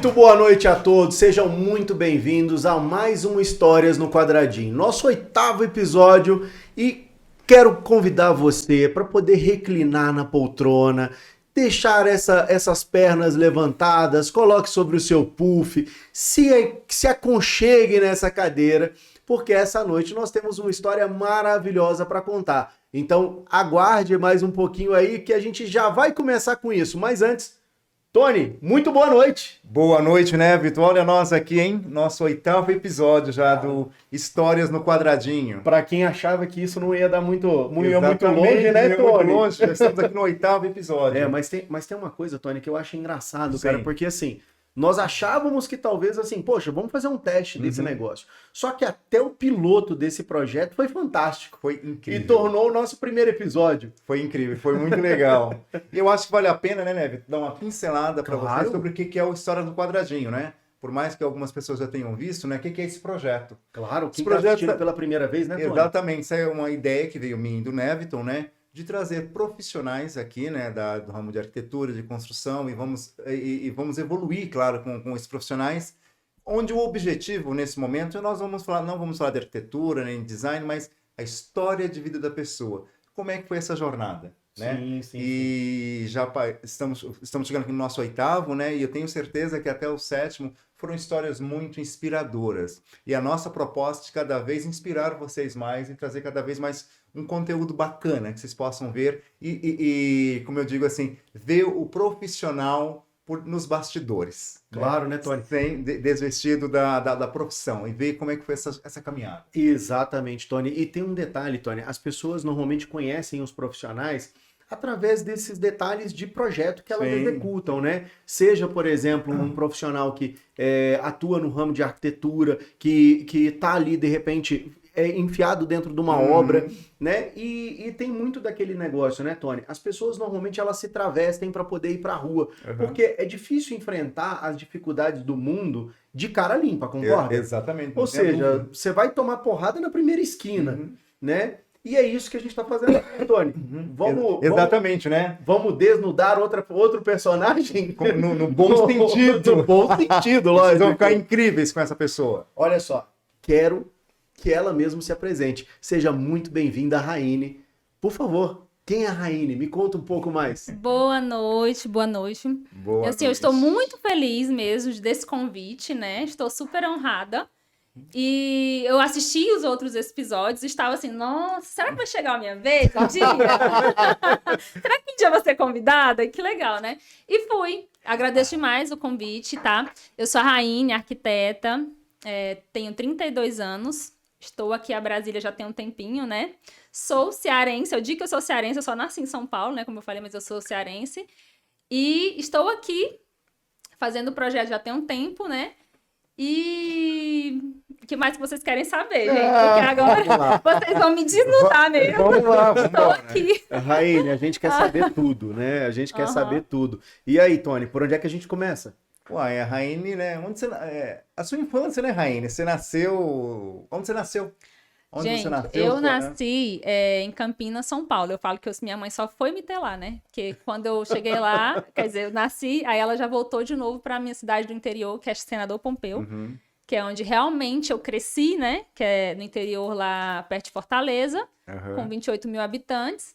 Muito boa noite a todos, sejam muito bem-vindos a mais um Histórias no Quadradinho, nosso 8º episódio, e quero convidar você para poder reclinar na poltrona, deixar essas pernas levantadas, coloque sobre o seu puff, se aconchegue nessa cadeira, porque essa noite nós temos uma história maravilhosa para contar. Então aguarde mais um pouquinho aí que a gente já vai começar com isso, mas antes... Tony, muito boa noite. Boa noite, né, Vitor? Olha nós aqui, hein? Nosso 8º episódio já do Histórias no Quadradinho. Para quem achava que isso não ia dar muito longe, né, Tony? Muito longe, já estamos aqui no 8º episódio. Mas tem uma coisa, Tony, que eu acho engraçado, cara, porque assim, nós achávamos que talvez assim, poxa, vamos fazer um teste desse negócio. Só que até o piloto desse projeto foi fantástico. Foi incrível. E tornou o nosso primeiro episódio. Foi incrível, foi muito legal. E eu acho que vale a pena, né, Neve, dar uma pincelada para vocês sobre o que é o História do Quadradinho, né? Por mais que algumas pessoas já tenham visto, né? O que é esse projeto? Claro, quem está assistindo pela primeira vez, né, Tony? Exatamente, isso é uma ideia que veio minha e do Neviton, né? De trazer profissionais aqui, né, do ramo de arquitetura, de construção, e vamos evoluir, claro, com esses profissionais, onde o objetivo, nesse momento, nós não vamos falar de arquitetura, nem de design, mas a história de vida da pessoa. Como é que foi essa jornada? Né? Sim. Já estamos chegando aqui no nosso 8º, né? E eu tenho certeza que até o 7º foram histórias muito inspiradoras. E a nossa proposta é cada vez inspirar vocês mais e trazer cada vez mais um conteúdo bacana que vocês possam ver e como eu digo assim, ver o profissional nos bastidores. Claro, né, Tony? Sem desvestido da profissão e ver como é que foi essa caminhada. Exatamente, Tony. E tem um detalhe, Tony, as pessoas normalmente conhecem os profissionais através desses detalhes de projeto que elas executam, né? Seja, por exemplo, um profissional que atua no ramo de arquitetura, que tá ali, de repente, enfiado dentro de uma obra, né? E tem muito daquele negócio, né, Tony? As pessoas, normalmente, elas se travestem para poder ir pra rua, porque é difícil enfrentar as dificuldades do mundo de cara limpa, concorda? Exatamente. Ou seja, você vai tomar porrada na primeira esquina, né? E é isso que a gente está fazendo aqui, Tony. Exatamente, né? Vamos desnudar outro personagem? No bom sentido. No bom sentido, lógico. Vocês vão ficar incríveis com essa pessoa. Olha só, quero que ela mesma se apresente. Seja muito bem-vinda, Raine. Por favor, quem é a Raine? Me conta um pouco mais. Boa noite, boa noite. Eu estou muito feliz mesmo desse convite, né? Estou super honrada. E eu assisti os outros episódios e estava assim, nossa, será que vai chegar a minha vez um dia? Será que um dia eu vou ser convidada? Que legal, né? E fui. Agradeço demais o convite, tá? Eu sou a Raine, arquiteta, tenho 32 anos, estou aqui a Brasília já tem um tempinho, né? Sou cearense, eu digo que eu sou cearense, eu só nasci em São Paulo, né? Como eu falei, mas eu sou cearense. E estou aqui fazendo o projeto já tem um tempo, né? E o que mais que vocês querem saber, gente? Porque agora vocês vão me desnudar mesmo. Vamos lá, estou aqui. Raine, a gente quer saber tudo, né? A gente quer saber tudo. E aí, Tony, por onde é que a gente começa? Uai, a Raine, né? A sua infância, né, Raine? Você nasceu... Onde você nasceu? Gente, você nasceu? Eu nasci em Campinas, São Paulo. Eu falo que minha mãe só foi me ter lá, né? Porque quando eu cheguei lá, quer dizer, eu nasci, aí ela já voltou de novo para a minha cidade do interior, que é Senador Pompeu, que é onde realmente eu cresci, né? Que é no interior lá perto de Fortaleza, com 28 mil habitantes.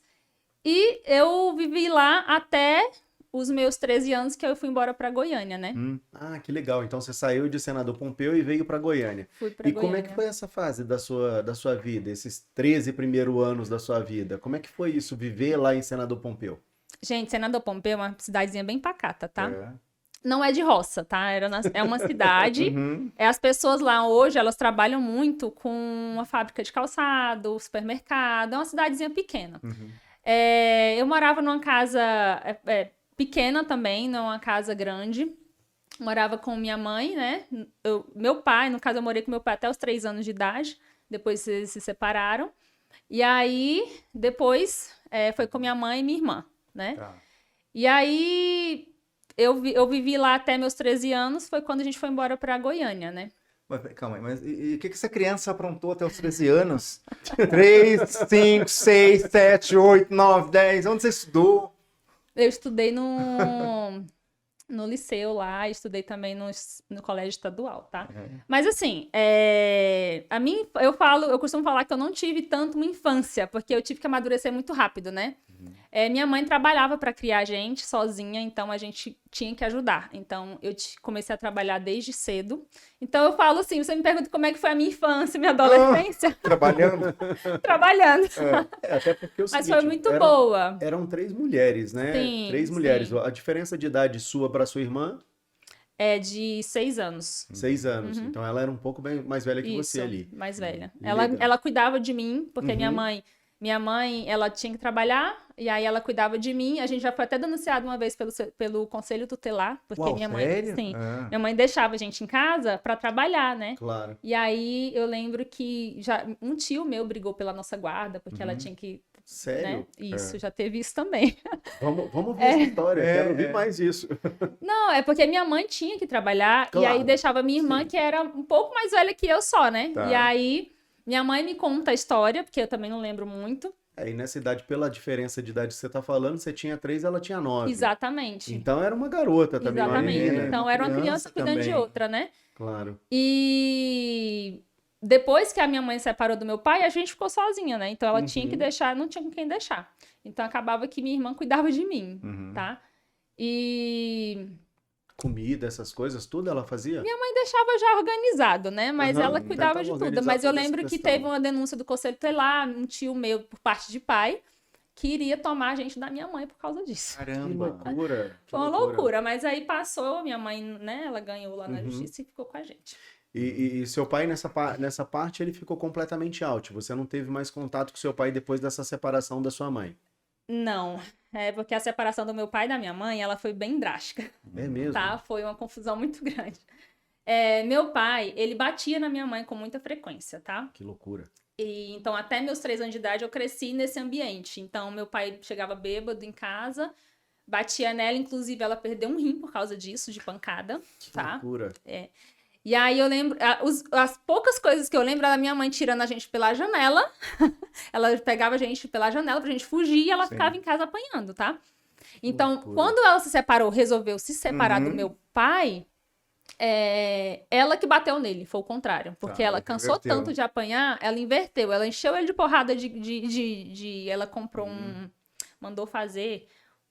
E eu vivi lá até os meus 13 anos que eu fui embora para Goiânia, né? Ah, que legal. Então você saiu de Senador Pompeu e veio para Goiânia. Fui para Goiânia. Como é que foi essa fase da sua vida, esses 13 primeiros anos da sua vida? Como é que foi isso, viver lá em Senador Pompeu? Gente, Senador Pompeu é uma cidadezinha bem pacata, tá? Não é de roça, tá? É uma cidade. As pessoas lá hoje, elas trabalham muito com uma fábrica de calçado, supermercado. É uma cidadezinha pequena. Eu morava numa casa... pequena também, não uma casa grande. Morava com minha mãe, né? Meu pai, no caso, eu morei com meu pai até os 3 anos de idade. Depois eles se separaram. E aí, depois, foi com minha mãe e minha irmã, né? Tá. E aí, eu vivi lá até meus 13 anos. Foi quando a gente foi embora pra Goiânia, né? Mas, calma aí, mas e o que essa criança aprontou até os 13 anos? 3, 5, 6, 7, 8, 9, 10. Onde você estudou? Eu estudei no liceu lá, estudei também no colégio estadual, tá? Mas assim, eu costumo falar que eu não tive tanto uma infância, porque eu tive que amadurecer muito rápido, né? Minha mãe trabalhava para criar a gente sozinha, então a gente tinha que ajudar. Então eu comecei a trabalhar desde cedo. Então eu falo assim, você me pergunta como é que foi a minha infância, minha adolescência. Trabalhando? Trabalhando. Até porque Mas foi muito boa. Eram 3 mulheres, né? Sim, 3 mulheres. sim. A diferença de idade sua para sua irmã? É de 6 anos. 6 anos. Então ela era um pouco bem mais velha que você ali. Mais velha. Legal. Ela cuidava de mim, porque minha mãe, ela tinha que trabalhar, e aí ela cuidava de mim. A gente já foi até denunciado uma vez pelo Conselho Tutelar, porque Uau, minha mãe, sério? sim, minha mãe deixava a gente em casa para trabalhar, né? Claro. E aí eu lembro que um tio meu brigou pela nossa guarda, porque ela tinha que... Sério? Né? Isso, já teve isso também. Vamos ver essa história, quero ouvir mais isso. Não, é porque minha mãe tinha que trabalhar, Claro. e aí deixava minha irmã, que era um pouco mais velha que eu só, né? Tá. E aí... Minha mãe me conta a história, porque eu também não lembro muito. E nessa idade, pela diferença de idade que você tá falando, você tinha 3, ela tinha 9. Exatamente. Então era uma garota também. Exatamente. Uma menina. Então era uma criança cuidando também. de outra, né? Claro. E depois que a minha mãe separou do meu pai, a gente ficou sozinha, né? Então ela tinha que deixar, não tinha com quem deixar. Então acabava que minha irmã cuidava de mim, tá? E... Comida, essas coisas, tudo ela fazia? Minha mãe deixava já organizado, né? Mas ela cuidava de tudo. Mas eu lembro que teve uma denúncia do Conselho Tutelar, um tio meu, por parte de pai, que iria tomar a gente da minha mãe por causa disso. Caramba. Que loucura. Foi uma loucura, mas aí passou, minha mãe, né? Ela ganhou lá na justiça e ficou com a gente. E seu pai, nessa parte, ele ficou completamente out. Você não teve mais contato com seu pai depois dessa separação da sua mãe? Não, porque a separação do meu pai e da minha mãe, ela foi bem drástica. É mesmo? Tá? Foi uma confusão muito grande. Meu pai, ele batia na minha mãe com muita frequência, tá? Que loucura. E, então, até meus 3 anos de idade, eu cresci nesse ambiente. Então, meu pai chegava bêbado em casa, batia nela, inclusive ela perdeu um rim por causa disso, de pancada, tá? Que loucura. E aí eu lembro, as poucas coisas que eu lembro era da minha mãe tirando a gente pela janela. Ela pegava a gente pela janela pra gente fugir e ela ficava em casa apanhando, tá? Então, quando ela se separou, resolveu se separar do meu pai, ela que bateu nele, foi o contrário. Porque ela cansou tanto de apanhar, ela inverteu. Ela encheu ele de porrada ela comprou mandou fazer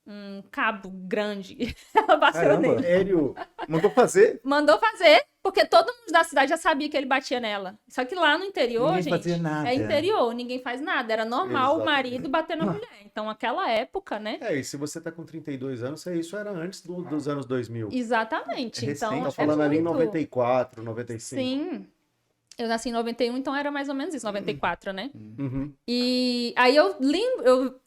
um cabo grande. Ela bateu nele. Sério? Mandou fazer? Mandou fazer, porque todo mundo da cidade já sabia que ele batia nela. Só que lá no interior, Ninguém gente, fazia nada. é interior, ninguém faz nada. Era normal o Exatamente. marido bater na mulher. Então, naquela época, né? E se você tá com 32 anos, isso era antes dos anos 2000. Exatamente. É Então, recente. Tá falando ali em muito... 94, 95. Sim. Eu nasci em 91, então era mais ou menos isso, 94, né? Uhum. E aí eu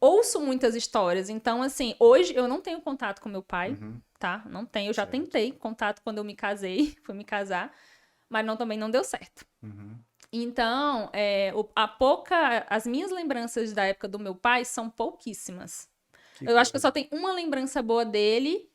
ouço muitas histórias. Então, assim, hoje eu não tenho contato com meu pai, tá? Não tenho. Eu já tentei contato quando eu me casei, fui me casar, mas também não deu certo. Então, as minhas lembranças da época do meu pai são pouquíssimas. Eu acho que eu só tenho uma lembrança boa dele,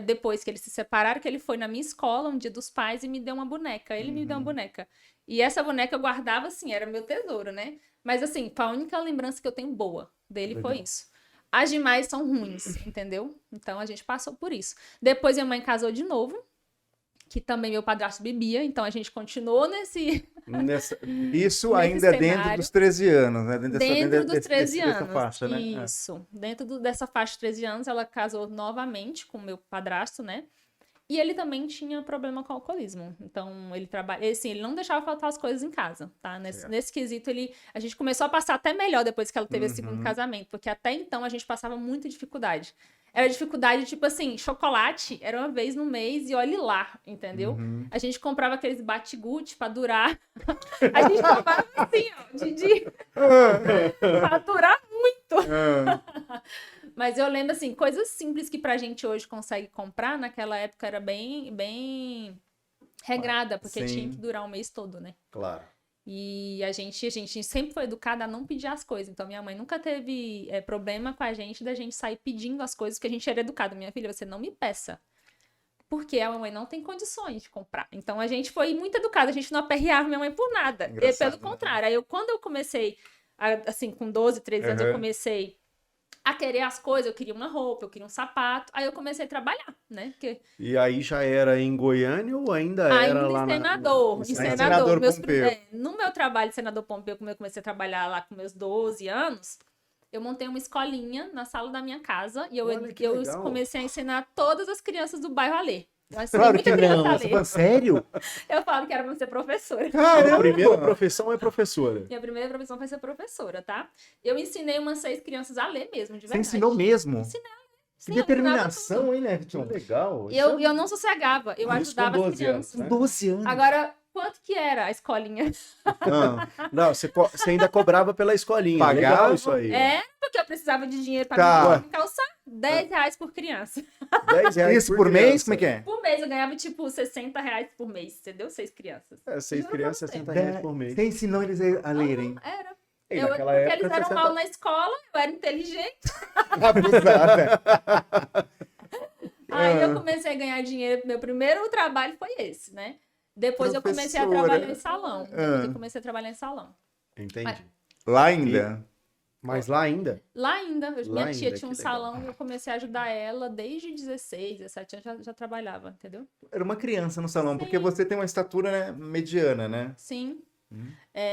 depois que eles se separaram, que ele foi na minha escola, um dia dos pais, e me deu uma boneca. Ele me deu uma boneca. E essa boneca eu guardava, assim, era meu tesouro, né? Mas, assim, a única lembrança que eu tenho boa dele foi isso. As demais são ruins, entendeu? Então, a gente passou por isso. Depois, minha mãe casou de novo, que também meu padrasto bebia, então a gente continuou nesse... Isso ainda dentro dos 13 anos, né? Dentro dos 13 anos, dessa faixa, né? Isso. Dentro dessa faixa de 13 anos, ela casou novamente com o meu padrasto, né? E ele também tinha problema com o alcoolismo. Então, ele não deixava faltar as coisas em casa, tá? Nesse quesito, a gente começou a passar até melhor depois que ela teve esse segundo casamento, porque até então a gente passava muita dificuldade. Era dificuldade, tipo assim, chocolate era uma vez no mês e olhe lá, entendeu? A gente comprava aqueles bate-guti pra durar. A gente comprava assim, ó, pra durar muito. Mas eu lembro, assim, coisas simples que pra gente hoje consegue comprar, naquela época era bem regrada, porque tinha que durar um mês todo, né? Claro. E a gente sempre foi educada a não pedir as coisas. Então, minha mãe nunca teve problema com a gente da gente sair pedindo as coisas, porque a gente era educada. Minha filha, você não me peça. Porque a mamãe não tem condições de comprar. Então, a gente foi muito educada. A gente não aperreava minha mãe por nada. Pelo contrário. Aí, quando eu comecei, assim, com 12, 13 anos, eu comecei a querer as coisas, eu queria uma roupa, eu queria um sapato, aí eu comecei a trabalhar, né? Porque... E aí já era em Goiânia ou ainda era lá em Senador, em Senador. No meu trabalho de Senador Pompeu, como eu comecei a trabalhar lá com meus 12 anos, eu montei uma escolinha na sala da minha casa e eu comecei a ensinar todas as crianças do bairro a ler. Claro que não, sério? Eu falo que era pra ser professora. Caramba. A primeira profissão é professora. Minha primeira profissão foi ser professora, tá? Eu ensinei umas 6 crianças a ler mesmo, de verdade. Você ensinou mesmo? Ensinei a ler. Que determinação, hein, né, Vitor? Legal. E eu não sossegava, eu ajudava as crianças. Com 12 anos. Agora, quanto que era a escolinha? Não, você ainda cobrava pela escolinha. Pagava legal isso aí. Porque eu precisava de dinheiro pra me calçar. R$10 por criança. R$10 isso por mês? Como é que é? Por mês eu ganhava tipo R$60 por mês, entendeu? 6 crianças. 6 crianças, R$60 por mês. Você ensinou eles a lerem? Era. Porque eles eram mal na escola, eu era inteligente. Abusada. Aí eu comecei a ganhar dinheiro. Meu primeiro trabalho foi esse, né? Depois eu comecei a trabalhar em salão. Entendi. Lá ainda? Mas lá ainda? Lá ainda. Minha tia tinha um salão e eu comecei a ajudar ela desde 16, 17 anos, já trabalhava, entendeu? Era uma criança no salão, porque você tem uma estatura, né, mediana, né? Sim.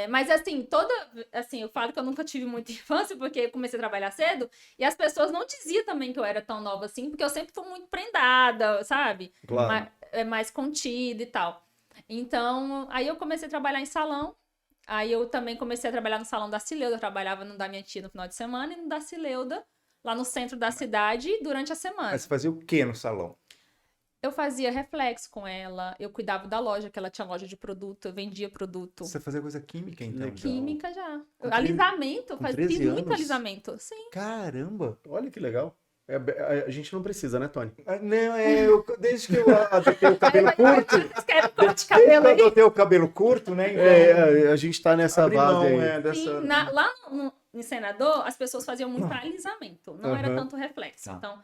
Mas assim, eu falo que eu nunca tive muita infância, porque eu comecei a trabalhar cedo, e as pessoas não diziam também que eu era tão nova assim, porque eu sempre fui muito prendada, sabe? Claro. Mais contida e tal. Então, aí eu comecei a trabalhar em salão. Aí eu também comecei a trabalhar no salão da Cileuda. Eu trabalhava no da minha tia no final de semana e no da Cileuda, lá no centro da cidade, durante a semana. Mas você fazia o que no salão? Eu fazia reflexo com ela, eu cuidava da loja, que ela tinha loja de produto, eu vendia produto. Você fazia coisa química, então? Legal. Química já. Alisamento, fiz muito alisamento. Sim. Caramba! Olha que legal. A gente não precisa, né, Tony? Não, desde que eu adotei o cabelo curto. Desde que eu adotei o cabelo curto, né? Então, a gente tá nessa base aí. Sim, lá no Senador, as pessoas faziam muito alisamento, não era tanto reflexo. Então,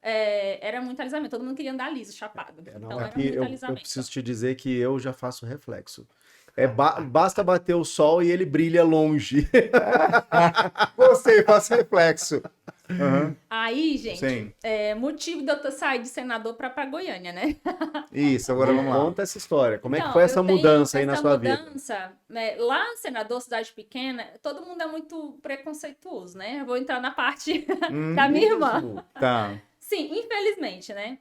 era muito alisamento, todo mundo queria andar liso, chapado. Então, era muito alisamento. Eu preciso te dizer que eu já faço reflexo. Basta bater o sol e ele brilha longe. Você faz reflexo. Aí, gente, motivo de eu sair de Senador para Goiânia, né? Isso, agora vamos lá. Conta essa história. Como é que foi essa mudança aí na sua vida? Lá no Senador, cidade pequena, todo mundo é muito preconceituoso, né? Eu vou entrar na parte da minha irmã. Tá. Sim, infelizmente, né?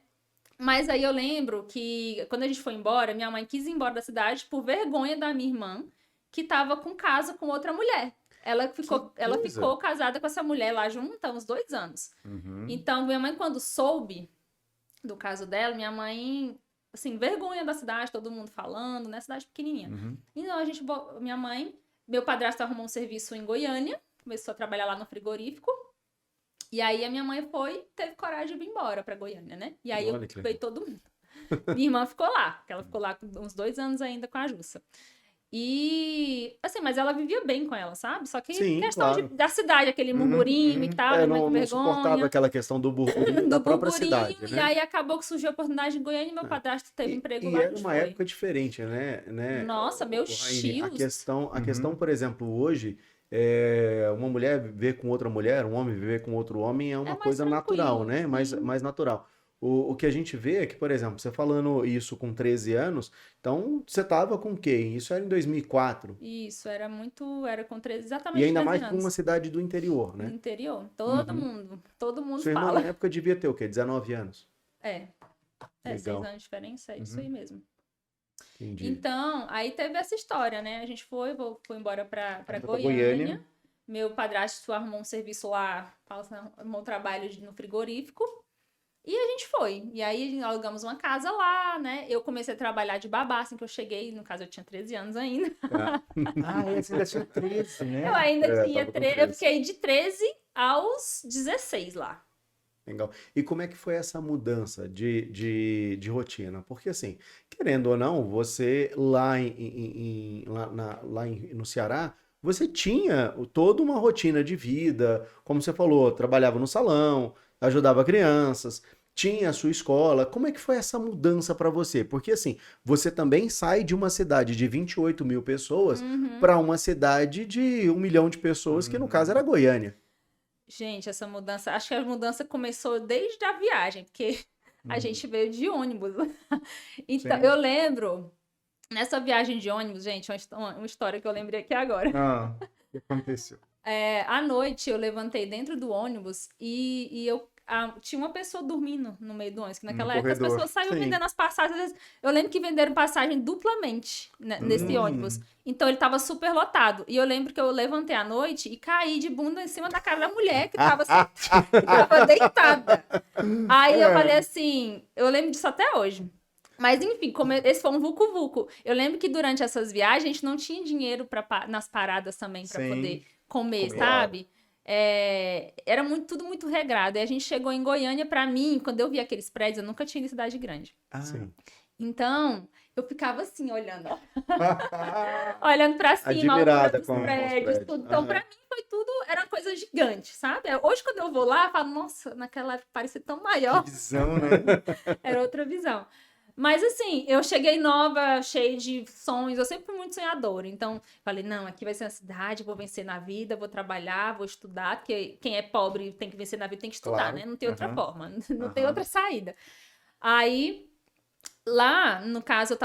Mas aí eu lembro que quando a gente foi embora, minha mãe quis ir embora da cidade por vergonha da minha irmã, que estava com outra mulher. Ela ficou casada com essa mulher lá junto há uns 2 anos. Então, minha mãe, quando soube do caso dela, minha mãe, assim, vergonha da cidade, todo mundo falando, né? Cidade pequenininha. Então, meu padrasto arrumou um serviço em Goiânia, começou a trabalhar lá no frigorífico. E aí a minha mãe teve coragem de vir embora pra Goiânia, né? E aí veio todo mundo. Minha irmã ficou lá, porque ela ficou lá uns 2 anos ainda com a Jussa. E, assim, mas ela vivia bem com ela, sabe? Só que questão da cidade, aquele murmurinho e tal, não suportava aquela questão do burburinho da própria cidade, né? E aí acabou que surgiu a oportunidade em Goiânia e meu padrasto teve emprego lá. E era uma época diferente, né? Nossa, meus tios. A questão, por exemplo, hoje, uma mulher viver com outra mulher, um homem viver com outro homem é uma coisa natural, né? Mais natural. O que a gente vê é que, por exemplo, você falando isso com 13 anos, então você estava com quem? Isso era em 2004? Isso, era com 13, exatamente 13 anos. E ainda mais com uma cidade do interior, né? Do interior, todo mundo Sua fala. Irmã na época devia ter o quê? 19 anos? 6 anos de diferença, é isso aí mesmo. Entendi. Então, aí teve essa história, né? A gente foi embora pra Goiânia. Meu padrasto arrumou um serviço lá, arrumou um trabalho no frigorífico. E a gente foi. E aí alugamos uma casa lá, né? Eu comecei a trabalhar de babá assim que eu cheguei. No caso, eu tinha 13 anos ainda. Você ainda tinha 13, né? Eu ainda tinha 13. Eu fiquei de 13 aos 16 lá. Legal. E como é que foi essa mudança de rotina? Porque, assim, querendo ou não, você lá no Ceará, você tinha toda uma rotina de vida. Como você falou, trabalhava no salão, ajudava crianças, tinha a sua escola. Como é que foi essa mudança para você? Porque, assim, você também sai de uma cidade de 28 mil pessoas para uma cidade de 1 milhão de pessoas, que no caso era Goiânia. Gente, essa mudança, acho que a mudança começou desde a viagem, porque a gente veio de ônibus. Então, Sim. eu lembro, nessa viagem de ônibus, gente, uma história que eu lembrei aqui agora. O que aconteceu? À noite, eu levantei dentro do ônibus e eu tinha uma pessoa dormindo no meio do ônibus, que naquela época as corredor. pessoas saíam Sim. vendendo as passagens. Eu lembro que venderam passagem duplamente nesse ônibus. Então ele tava super lotado. E eu lembro que eu levantei à noite e caí de bunda em cima da cara da mulher que tava, tava deitada. Aí eu falei assim, eu lembro disso até hoje. Mas enfim, esse foi um vucu-vucu. Eu lembro que durante essas viagens a gente não tinha dinheiro nas paradas também para Sim. poder comer, Comer. sabe? Era tudo muito regrado. E a gente chegou em Goiânia, pra mim, quando eu vi aqueles prédios, eu nunca tinha ido em cidade grande. Sim. Então, eu ficava assim, olhando, ó. Olhando pra cima, Admirada os com os prédios, prédios. tudo. Então, pra mim, foi tudo, era uma coisa gigante, sabe? Hoje, quando eu vou lá, eu falo, nossa, naquela época parecia tão maior. Que visão, né? Era outra visão. Mas assim, eu cheguei nova, cheia de sonhos, eu sempre fui muito sonhadora. Então, falei, não, aqui vai ser uma cidade, vou vencer na vida, vou trabalhar, vou estudar, porque quem é pobre tem que vencer na vida, tem que estudar, Claro. né? Não tem outra forma, não tem outra saída. Aí, lá, no caso,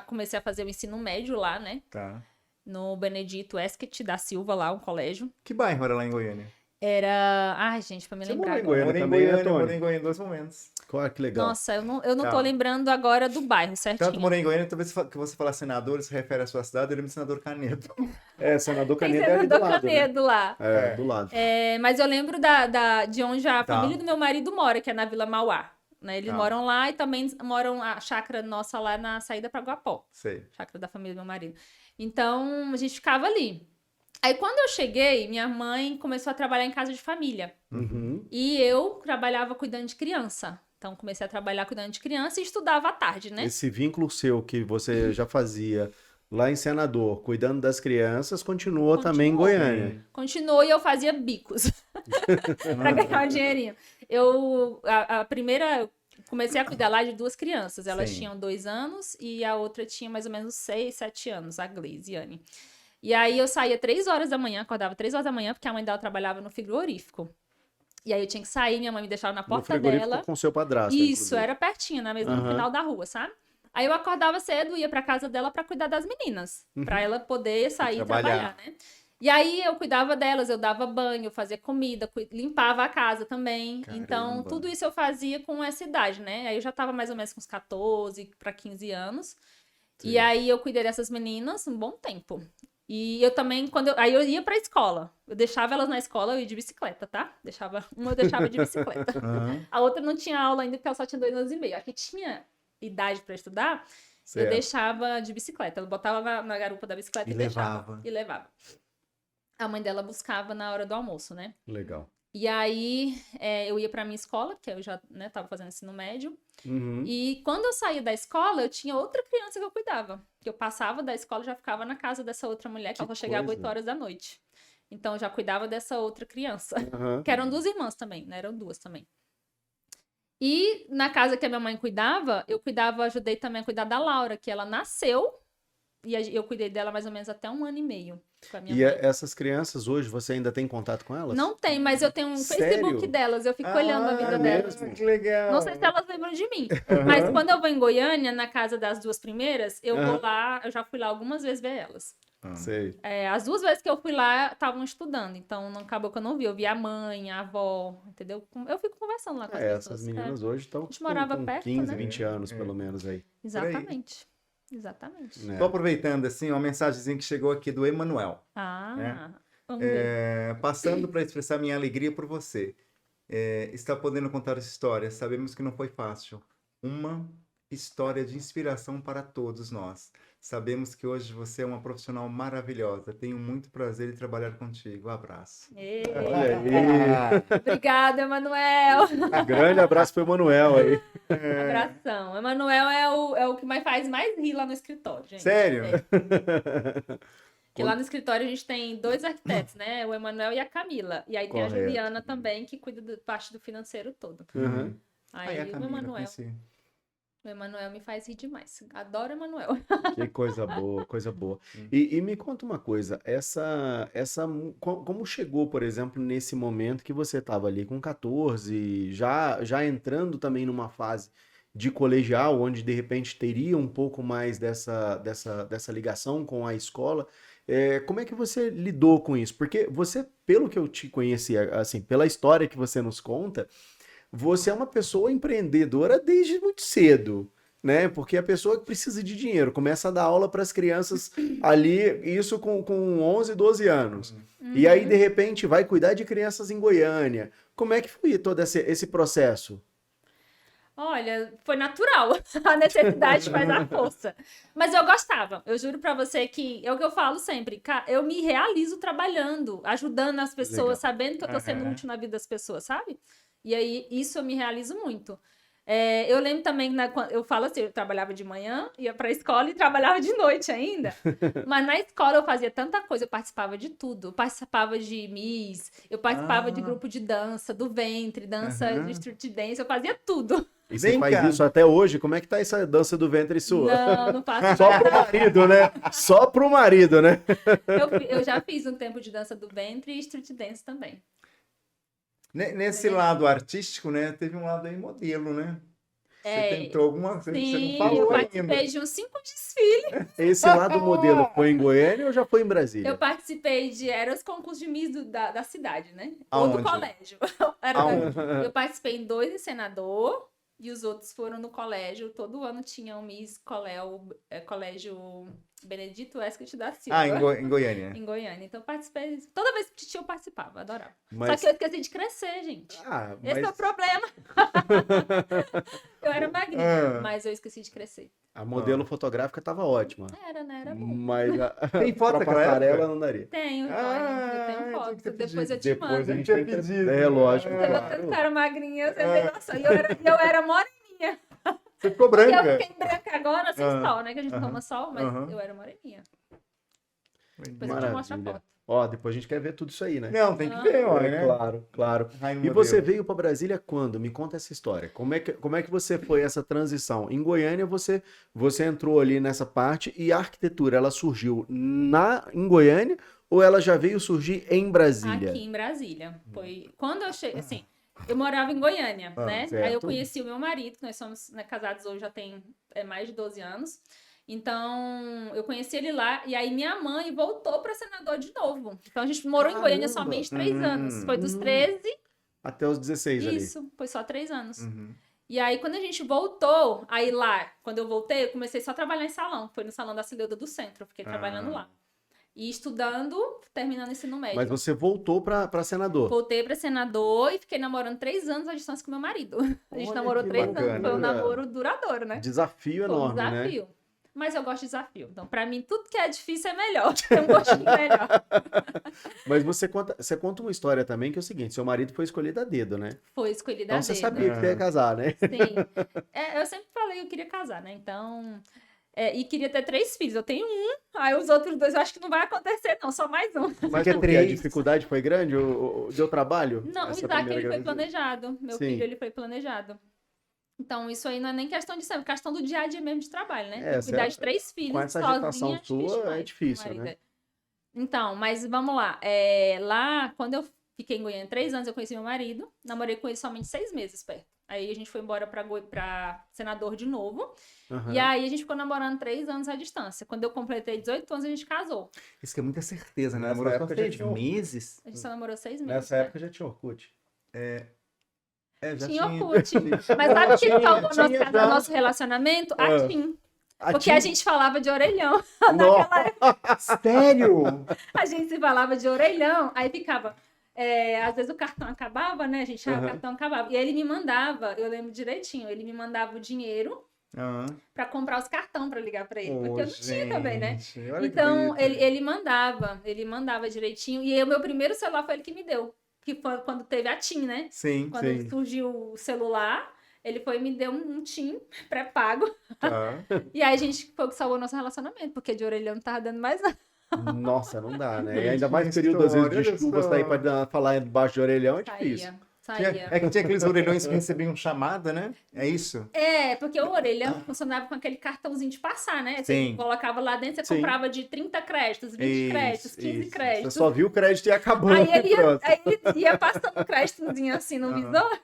comecei a fazer o ensino médio lá, né? Tá. No Benedito Esquete da Silva, lá, um colégio. Que bairro era lá em Goiânia? Era... Ai, gente, pra me Você lembrar morou em agora. Goiânia Eu também, né, Tony? morei em Goiânia em 2 momentos. Que legal. Nossa, eu não tô Tá. lembrando agora do bairro certinho. Tanto morei em Goiânia, talvez que você falar senador, se refere à sua cidade, eu lembro de senador Canedo. Senador Tem Canedo é ali do senador lado, né? Canedo lá. Do lado. Mas eu lembro de onde a Tá. família do meu marido mora, que é na Vila Mauá. Né? Eles Tá. moram lá e também moram a chácara nossa lá na saída para Guapó. Sei. Chácara da família do meu marido. Então, a gente ficava ali. Aí, quando eu cheguei, minha mãe começou a trabalhar em casa de família. Uhum. E eu trabalhava cuidando de criança. Então, comecei a trabalhar cuidando de criança e estudava à tarde, né? Esse vínculo seu que você já fazia lá em Senador, cuidando das crianças, continuou também em Goiânia. Continuou e eu fazia bicos para ganhar um dinheirinho. A primeira, comecei a cuidar lá de 2 crianças. Elas Sim. tinham 2 anos e a outra tinha mais ou menos 6, 7 anos, a Gleice e a Anne. E aí eu saía 3 horas da manhã, acordava 3 horas da manhã, porque a mãe dela trabalhava no frigorífico. E aí eu tinha que sair, minha mãe me deixava na No porta frigorífico dela. com seu padrasto. Isso, inclusive. era pertinho, no final da rua, sabe? Aí eu acordava cedo, ia pra casa dela pra cuidar das meninas, pra ela poder sair e trabalhar, né? E aí eu cuidava delas, eu dava banho, fazia comida, limpava a casa também. Caramba. Então, tudo isso eu fazia com essa idade, né? Aí eu já tava mais ou menos com uns 14 pra 15 anos. Sim. E aí eu cuidei dessas meninas um bom tempo. E eu também, aí eu ia pra escola. Eu deixava elas na escola, eu ia de bicicleta, tá? Uma eu deixava de bicicleta. A outra não tinha aula ainda, porque ela só tinha 2 anos e meio. A que tinha idade pra estudar, Certo. eu deixava de bicicleta. Eu botava na garupa da bicicleta e deixava. E levava. A mãe dela buscava na hora do almoço, né? Legal. E aí eu ia pra minha escola, porque eu já tava fazendo ensino médio. Uhum. E quando eu saía da escola, eu tinha outra criança que eu cuidava. Que eu passava da escola e já ficava na casa dessa outra mulher, que ela só chegava 8 horas da noite. Então, eu já cuidava dessa outra criança. Que eram 2 irmãs também, né? Eram 2 também. E na casa que a minha mãe cuidava, ajudei também a cuidar da Laura, que ela nasceu. E eu cuidei dela mais ou menos até 1 ano e meio. Com a minha mãe. Essas crianças hoje, você ainda tem contato com elas? Não tem, mas eu tenho um Sério? Facebook delas, eu fico olhando a vida delas. Que legal. Não sei se elas lembram de mim. Mas quando eu vou em Goiânia, na casa das 2 primeiras, eu vou lá, eu já fui lá algumas vezes ver elas. Sei. As 2 vezes que eu fui lá, estavam estudando, então não acabou que eu não vi. Eu vi a mãe, a avó, entendeu? Eu fico conversando lá com as pessoas. Essas meninas hoje estão gente morava com perto, 15, né? 20 anos, pelo menos, aí. Exatamente. Exatamente. Né? Tô aproveitando, assim, uma mensagenzinha que chegou aqui do Emanuel. Vamos ver. Passando para expressar minha alegria por você. Está podendo contar essa história. Sabemos que não foi fácil. Uma história de inspiração para todos nós. Sabemos que hoje você é uma profissional maravilhosa. Tenho muito prazer em trabalhar contigo. Abraço. Olha aí. Obrigada, Emanuel. Grande abraço pro Emanuel aí. Abração. Emanuel é o que faz mais rir lá no escritório, gente. Sério? Porque lá no escritório a gente tem 2 arquitetos, né? O Emanuel e a Camila. E aí tem a Correto. Juliana também, que cuida da parte do financeiro todo. Uhum. Aí a o Camila, Emanuel. conheci. O Emanuel me faz rir demais. Adoro o Emanuel. Que coisa boa, coisa boa. E me conta uma coisa, como chegou, por exemplo, nesse momento que você estava ali com 14, já entrando também numa fase de colegial, onde de repente teria um pouco mais dessa ligação com a escola, como é que você lidou com isso? Porque você, pelo que eu te conheci, assim, pela história que você nos conta, você é uma pessoa empreendedora desde muito cedo, né? Porque a pessoa que precisa de dinheiro começa a dar aula para as crianças ali, isso com 11, 12 anos. E aí, de repente, vai cuidar de crianças em Goiânia. Como é que foi todo esse processo? Olha, foi natural. A necessidade faz a força. Mas eu gostava. Eu juro pra você que é o que eu falo sempre. Eu me realizo trabalhando, ajudando as pessoas, Legal. sabendo que eu tô sendo útil na vida das pessoas, sabe? E aí, isso eu me realizo muito. Eu lembro também, eu falo assim, eu trabalhava de manhã, ia pra escola e trabalhava de noite ainda. Mas na escola eu fazia tanta coisa, eu participava de tudo. Eu participava de Miss, eu participava de grupo de dança, do ventre, dança de street dance, eu fazia tudo. E você Vem faz cá. isso até hoje? Como é que tá essa dança do ventre sua? Não faço. Só pro marido, né? Só pro marido, né? Eu já fiz um tempo de dança do ventre e street dance também. Nesse lado artístico, né? Teve um lado aí modelo, né? Você tentou alguma coisa, você não Sim, falou eu ainda. participei de uns 5 desfiles. Esse lado modelo foi em Goiânia ou já foi em Brasília? Eu participei era os concursos de Miss da cidade, né? Aonde? Ou do colégio. Eu participei em 2 em Senador e os outros foram no colégio. Todo ano tinha um Miss Colégio Benedito Esquete da Silva. Em Goiânia. Em Goiânia. Então eu participei. Toda vez que tinha eu participava, adorava. Mas- Só que eu esqueci de crescer, gente. Esse é o problema. Eu era magrinha, mas eu esqueci de crescer. A modelo fotográfica tava ótima. Era, né? Era bom. Mas Tem foto pra daquela passarela época? não daria. Tenho, eu tenho tinha foto. que ter Depois eu te pedido. mando. Depois a gente tinha tem que... pedido. É, lógico. Você claro. botando cara magrinha, você vê, nossa, eu era moreninha. Você ficou Porque branca. eu fiquei branca agora, sem sol, né? Que a gente toma sol, mas Aham. eu era moreninha. Depois eu te mostro a Maravilha. foto. Ó, depois a gente quer ver tudo isso aí, né? Não, tem que ver, olha, né? Claro, claro. Rainha E modelo. você veio para Brasília quando? Me conta essa história. Como é que você foi essa transição? Em Goiânia você entrou ali nessa parte e a arquitetura, ela surgiu em Goiânia ou ela já veio surgir em Brasília? Aqui em Brasília. Foi quando eu cheguei, assim, eu morava em Goiânia, né? certo. Aí eu conheci o meu marido, nós somos, né, casados hoje já tem mais de 12 anos. Então, eu conheci ele lá, e aí minha mãe voltou para Senador de novo. Então, a gente morou em Goiânia Caramba! somente 3 anos. Foi dos 13, Até os 16 ali. isso, foi só 3 anos. Uhum. E aí, quando a gente voltou, aí lá, quando eu voltei, eu comecei só a trabalhar em salão. Foi no salão da Cileuda do Centro, eu fiquei trabalhando lá. E estudando, terminando ensino médio. Mas você voltou para senador. Voltei para Senador e fiquei namorando 3 anos à distância com meu marido. A gente Olha namorou que 3 bacana. anos, foi um namoro duradouro, né? Desafio Foi um enorme, né? desafio. Mas eu gosto de desafio. Então, pra mim, tudo que é difícil é melhor. Tem um gostinho melhor. Mas você conta uma história também que é o seguinte, seu marido foi escolhido a dedo, né? Foi escolhida Então a você dedo. sabia que você ia casar, né? Sim. Eu sempre falei que eu queria casar, né? Então... e queria ter 3 filhos. Eu tenho um, aí os outros 2 eu acho que não vai acontecer, não. Só mais um. Mas Porque porque a 3. dificuldade foi grande? Deu trabalho? Não, o Essa Isaac, primeira ele foi gravidez? planejado. Meu Sim. filho, ele foi planejado. Então, isso aí não é nem questão de ser, é questão do dia a dia mesmo de trabalho, né? É, Cuidar de certo. 3 filhos Com essa sozinha, agitação é difícil sua, é demais, difícil, marido. né? Então, mas vamos lá. Lá, quando eu fiquei em Goiânia 3 anos, eu conheci meu marido. Namorei com ele somente 6 meses perto. Aí a gente foi embora pra Senador de novo. Aham. E aí a gente ficou namorando 3 anos à distância. Quando eu completei 18 anos, a gente casou. Isso que é muita certeza, né? Nessa Namorou só época já 6 tinha um- meses. A gente só namorou 6 meses. Nessa né? época já tinha Orkut. Já Tinha Orkut. Mas sabe o que salvou nosso relacionamento? A TIM. Porque a gente falava de orelhão. Naquela época, Sério? a gente se falava de orelhão. Aí ficava... às vezes o cartão acabava, né, gente? O cartão acabava. E aí ele me mandava, eu lembro direitinho, ele me mandava o dinheiro pra comprar os cartões pra ligar pra ele. Porque eu não tinha também, né? Então, ele mandava direitinho. E aí, o meu primeiro celular foi ele que me deu. Que foi quando teve a TIM, né? Sim, Quando sim. surgiu o celular, ele foi e me deu um TIM pré-pago. Tá. E aí a gente foi o que salvou nosso relacionamento, porque de orelhão não tava dando mais nada. Nossa, não dá, né? E ainda mais Que período, às vezes, de história, chuva, olha sair só. pra falar embaixo de orelhão é difícil. Saía. Saía. É que tinha aqueles orelhões que recebiam chamada, né? É isso? É, porque o orelhão funcionava com aquele cartãozinho de passar, né? Você Sim. colocava lá dentro, você Sim. comprava de 30 créditos, 20 créditos, 15 Você créditos. só viu o crédito e acabou. Aí ele Pronto. ia passando o créditozinho assim no visor.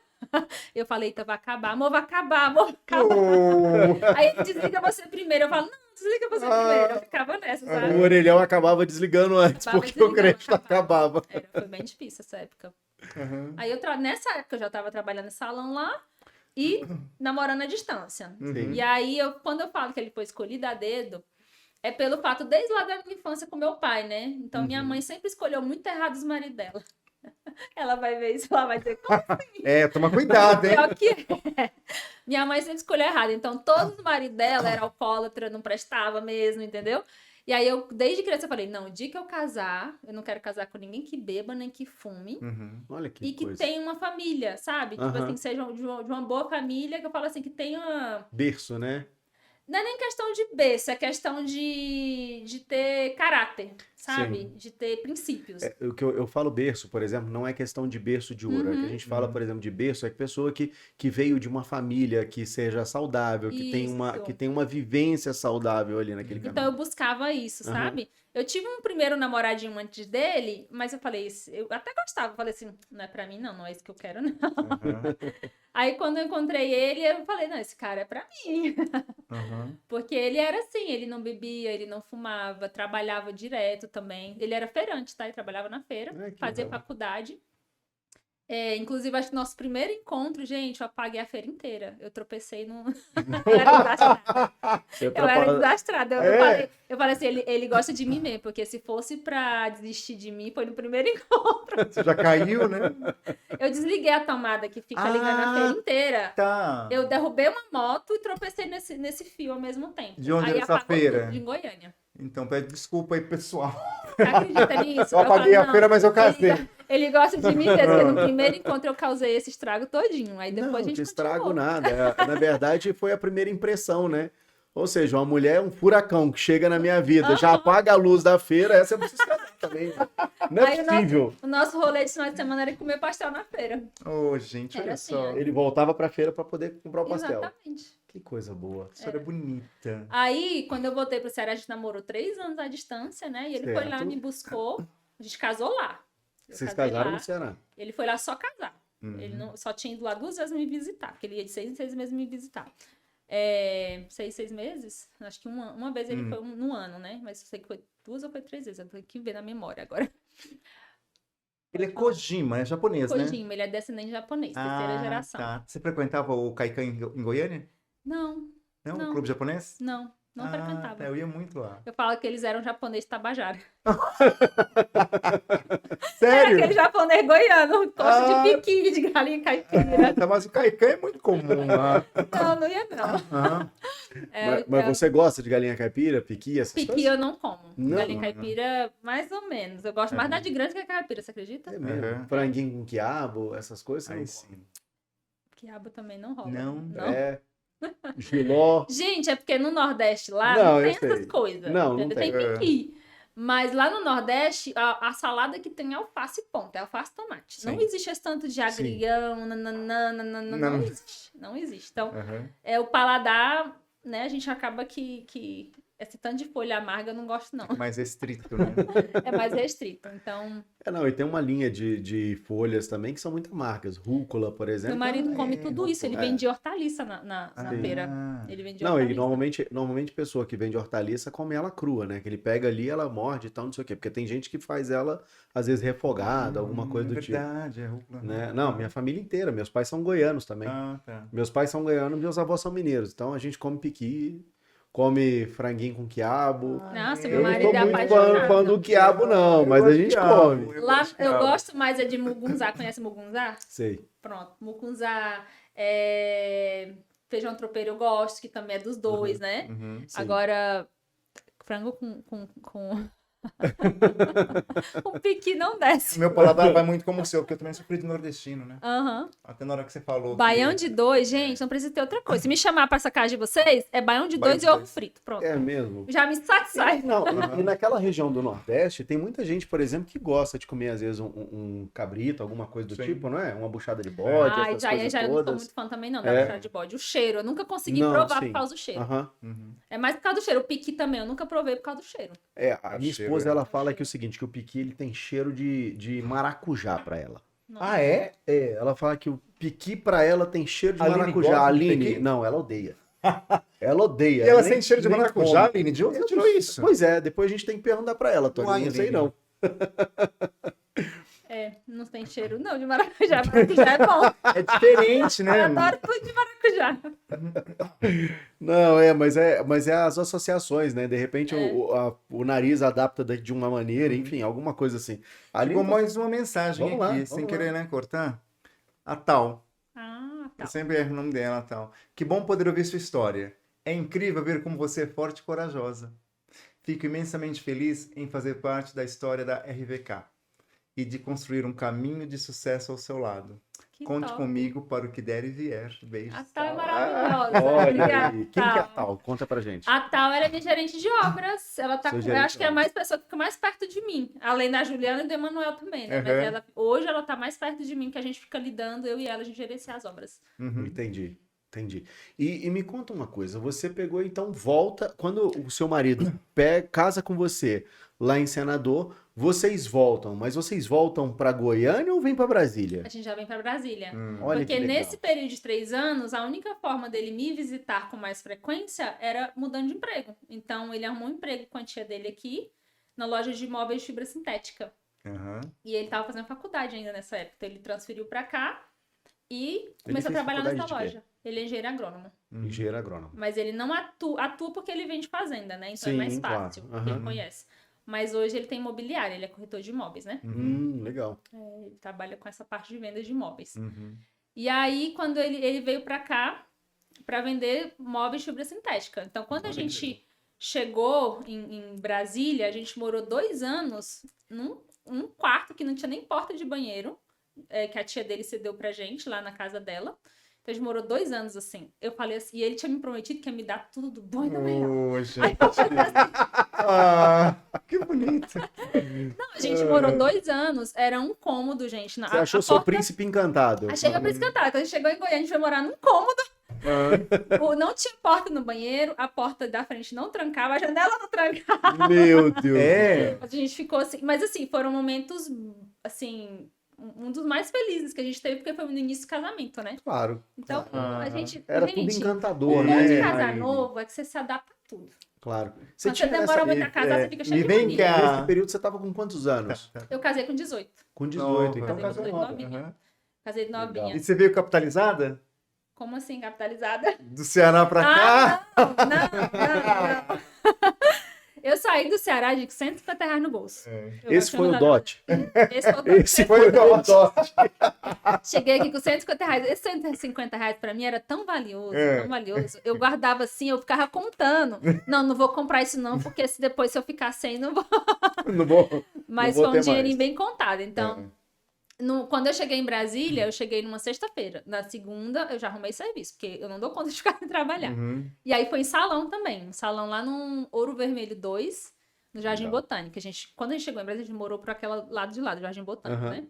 Eu falei, eita, vai acabar, amor, vai acabar, amor, vai acabar. Oh. Aí ele desliga você primeiro. Eu falo, não, desliga você primeiro. Eu ficava nessa, sabe? O orelhão acabava desligando antes, Acabava porque o desligando, crédito acabava. Foi bem difícil essa época. Uhum. Aí nessa época eu já tava trabalhando em salão lá e namorando à distância. Uhum. E aí, quando eu falo que ele foi escolhido a dedo, é pelo fato, desde lá da minha infância com meu pai, né? Então, minha mãe sempre escolheu muito errado os maridos dela. Ela vai ver isso, ela vai dizer, como assim? Toma cuidado, hein? Pior que é. Minha mãe sempre escolheu errado. Então, todos os maridos dela eram alcoólatra, não prestava mesmo, entendeu? E aí, desde criança, eu falei, não, o dia que eu casar, eu não quero casar com ninguém que beba, nem que fume. Uhum. Olha que E que coisa. tenha uma família, sabe? Tipo assim, que seja de uma boa família, que eu falo assim, que tenha... Berço, né? Não é nem questão de berço, é questão de ter caráter, sabe? Sim. De ter princípios. O que eu falo berço, por exemplo, não é questão de berço de ouro. É que a gente fala, por exemplo, de berço, é que pessoa que veio de uma família que seja saudável, que tem uma vivência saudável ali naquele Então caminho. eu buscava isso, sabe? Eu tive um primeiro namoradinho antes dele, mas eu falei, eu até gostava, eu falei assim, não é pra mim não é isso que eu quero não. Uhum. Aí quando eu encontrei ele, eu falei, não, esse cara é pra mim. Uhum. Porque ele era assim, ele não bebia, ele não fumava, trabalhava direto também. Ele era feirante, tá? Ele trabalhava na feira, Ai, que fazia legal. faculdade. Inclusive, acho que nosso primeiro encontro, gente, eu apaguei a feira inteira. Eu tropecei no... Eu era desastrada. Eu era desastrada. Eu falei assim, ele gosta de mim mesmo, porque se fosse pra desistir de mim, foi no primeiro encontro. Você já caiu, né? Eu desliguei a tomada que fica ligando a feira inteira. Tá. Eu derrubei uma moto e tropecei nesse fio ao mesmo tempo. De onde aí era essa apagou feira? tudo, de Goiânia. Então, pede desculpa aí, pessoal. Você acredita nisso? Eu apaguei a feira, mas eu casei. Ele gosta de mim mesmo, porque no primeiro encontro eu causei esse estrago todinho. Aí depois Não, a gente de estrago continuou. nada. Na verdade, foi a primeira impressão, né? Ou seja, uma mulher é um furacão que chega na minha vida, já apaga a luz da feira, essa eu preciso casar também. Não é Aí possível. o nosso rolê de final de semana era comer pastel na feira. Ô, gente, Era olha assim, só. né? Ele voltava pra feira pra poder comprar o pastel. Exatamente. Que coisa boa. História bonita. Aí, quando eu voltei pro Ceará, a gente namorou 3 anos à distância, né? E ele foi lá, Certo. me buscou. A gente casou lá. Eu Vocês casei casaram lá. no Ceará. Ele foi lá só casar. Uhum. Ele só tinha ido lá 2 vezes me visitar, porque ele ia de 6 em 6 meses me visitar. 6 meses? Acho que uma vez ele foi no ano, né? Mas eu sei que foi 2 ou foi 3 vezes. Eu tenho que ver na memória agora. Ele é Kojima, é japonês, né? Kojima, ele é descendente japonês, terceira geração. Tá. Você frequentava o Kaikan em Goiânia? Não, Não? Não. O clube japonês? não frequentava. Tá, eu ia muito lá. Eu falo que eles eram japonês tabajara. Sério? Aquele japonês goiano, gosta de biquíni, de galinha caipira. Tá, mas o Kaikan é muito comum lá. Não ia não. Aham. Mas você gosta de galinha caipira, piqui, essas Piqui coisas? eu não como. Não? Galinha caipira, mais ou menos. Eu gosto mais da de grande que a caipira, você acredita? É mesmo. Uhum. Franguinho com quiabo, essas coisas. você Aí não sim. Quiabo também não rola. Não? É. Giló. Gente, é porque no Nordeste lá Não, não tem eu sei. essas coisas. Não entendeu? tem. Tem piqui. Mas lá no Nordeste, a salada que tem é alface e ponto, é alface e tomate. Sim. Não existe esse tanto de agrião, não Não. existe. Não existe. Então, Aham. o paladar, né, a gente acaba que esse tanto de folha amarga eu não gosto, não. Mais restrito, né? É mais restrito. Então, Não, e tem uma linha de folhas também que são muito amargas. Rúcula, por exemplo. meu marido come tudo isso. Ele é. vende hortaliça na Sim. feira. Ele vende Não, hortaliça. e normalmente pessoa que vende hortaliça come ela crua, né? Que ele pega ali, ela morde e tal, não sei o quê. Porque tem gente que faz ela, às vezes, refogada, alguma coisa do tipo. Verdade, é rúcula. Né? Não, minha família inteira. Meus pais são goianos também. Tá. Meus pais são goianos, meus avós são mineiros. Então a gente come piqui, come franguinho com quiabo. Nossa, Eu meu não marido sou é muito apaixonado. fã do quiabo, não, mas a gente come. Lá, eu gosto mais de mugunzá. Conhece mugunzá? Sei. Pronto. Mugunzá, feijão tropeiro eu gosto, que também é dos dois, né? Uhum. Sim. Agora, frango com O piqui não desce. Meu paladar vai muito como o seu, porque eu também sofri de nordestino, né? Aham. Até na hora que você falou. Baião de dois, gente, não precisa ter outra coisa. Se me chamar pra essa casa de vocês, é baião de Baião dois de e ovo dois. frito. Pronto. É mesmo? Já me satisfaz. Não, e naquela região do Nordeste, tem muita gente, por exemplo, que gosta de comer, às vezes, um cabrito, alguma coisa do Sim. tipo, não é? Uma buchada de bode, Ai, essas já coisas eu não sou todas. muito fã também, não, da É. buchada de bode. O cheiro, eu nunca consegui Não, provar sim. por causa do cheiro. Aham. Uhum. É mais por causa do cheiro. O piqui também, eu nunca provei por causa do cheiro. É, a minha cheiro, esposa, é. ela fala que é o seguinte, que o piqui, ele tem cheiro de maracujá pra ela. Nossa. Ah, é? É, ela fala que o piqui pra ela tem cheiro de A Aline maracujá. gosta A de Aline, piqui? não, ela odeia. Ela odeia. E ela nem- sente cheiro de nem maracujá, come. Aline? De onde Eu você não- tirou isso? Pois é, depois a gente tem que perguntar pra ela, Tony. Uai, Não sei Aline. não. É, não tem cheiro não de maracujá. Maracujá é bom. É diferente, né? Eu adoro tudo de maracujá. Não, mas é as associações, né? De repente o nariz adapta de uma maneira, enfim, alguma coisa assim. Ali, Chegou mais uma mensagem Vamos lá, aqui, vamos sem lá. querer, né, cortar. A Tal. Ah, tá. Eu sempre erro o nome dela, a Tal. Que bom poder ouvir sua história. É incrível ver como você é forte e corajosa. Fico imensamente feliz em fazer parte da história da RVK e de construir um caminho de sucesso ao seu lado. Que Conte top. comigo para o que der e vier. Beijos. A Tal é Tal. maravilhosa. olha Obrigada, aí. Quem que é a Tal. tal? Conta pra gente. A Tal, ela é minha gerente de obras. Ela tá Seu com, eu gerente acho que é a de mais pessoa que fica mais perto de mim. Além da Juliana e do Emanuel também, né? Mas Uhum. hoje ela tá mais perto de mim, que a gente fica lidando, eu e ela, a gente gerencia as obras. Uhum. Entendi. E me conta uma coisa, você pegou então, volta, quando o seu marido casa com você lá em Senador, vocês voltam, mas vocês voltam pra Goiânia ou vem pra Brasília? A gente já vem pra Brasília. Olha Porque que legal. nesse período de 3 anos, a única forma dele me visitar com mais frequência era mudando de emprego. Então, ele arrumou um emprego com a tia dele aqui, na loja de móveis de fibra sintética. Uhum. E ele tava fazendo faculdade ainda nessa época. Então, ele transferiu pra cá e começou a fez trabalhar faculdade nessa de quê? loja. Ele é engenheiro agrônomo. Engenheiro agrônomo. Mas ele não atua porque ele vem de fazenda, né? Então Sim, é mais claro. fácil, Aham. porque ele conhece. Mas hoje ele tem imobiliário, ele é corretor de imóveis, né? Legal. Ele trabalha com essa parte de venda de imóveis. Uhum. E aí, quando ele veio pra cá pra vender móveis de fibra sintética. Então, quando a gente chegou em Brasília, a gente morou 2 anos num quarto que não tinha nem porta de banheiro, que a tia dele cedeu pra gente lá na casa dela. Então, a gente morou 2 anos assim. Eu falei assim, e ele tinha me prometido que ia me dar tudo do bom e do melhor. Ô, gente. Ah, que bonito. Não, a gente morou 2 anos, era um cômodo, gente. Você achou seu príncipe encantado? Achei que a príncipe cantava. Quando a gente chegou em Goiânia, a gente foi morar num cômodo. Não tinha porta no banheiro, a porta da frente não trancava, a janela não trancava. Meu Deus. É. A gente ficou assim. Mas assim, foram momentos, assim, um dos mais felizes que a gente teve, porque foi no início do casamento, né? Claro. Então, a gente. Era gente, tudo o encantador, bom de né? casar Aline? novo é que você se adapta a tudo. Claro. Quando você tinha demora muito a casar, você fica cheio me de vem mania. cá. Nesse período você tava com quantos anos? Eu casei com 18. Com 18. Nova. Então Casei casou com nova. 19. Uhum. Casei de novinha. E você veio capitalizada? Como assim, capitalizada? Do Ceará pra cá? Não. Eu saí do Ceará de R$150 no bolso. Eu Esse foi o achando dote. Esse foi o dote. Esse foi o dote. Cheguei aqui com R$150. Esse R$150 pra mim era tão valioso, tão valioso. Eu guardava assim, eu ficava contando. Não vou comprar isso não, porque se depois se eu ficar sem, não vou. Não vou. Mas não vou foi um ter dinheirinho mais. bem contado. Então, quando eu cheguei em Brasília, eu cheguei numa sexta-feira. Na segunda, eu já arrumei serviço, porque eu não dou conta de ficar sem trabalhar. Uhum. E aí foi em salão também. Um salão lá no Ouro Vermelho 2, no Jardim Legal. Botânico. Quando a gente chegou em Brasília, a gente morou por aquele lado de lá, do Jardim Botânico, Aham. né?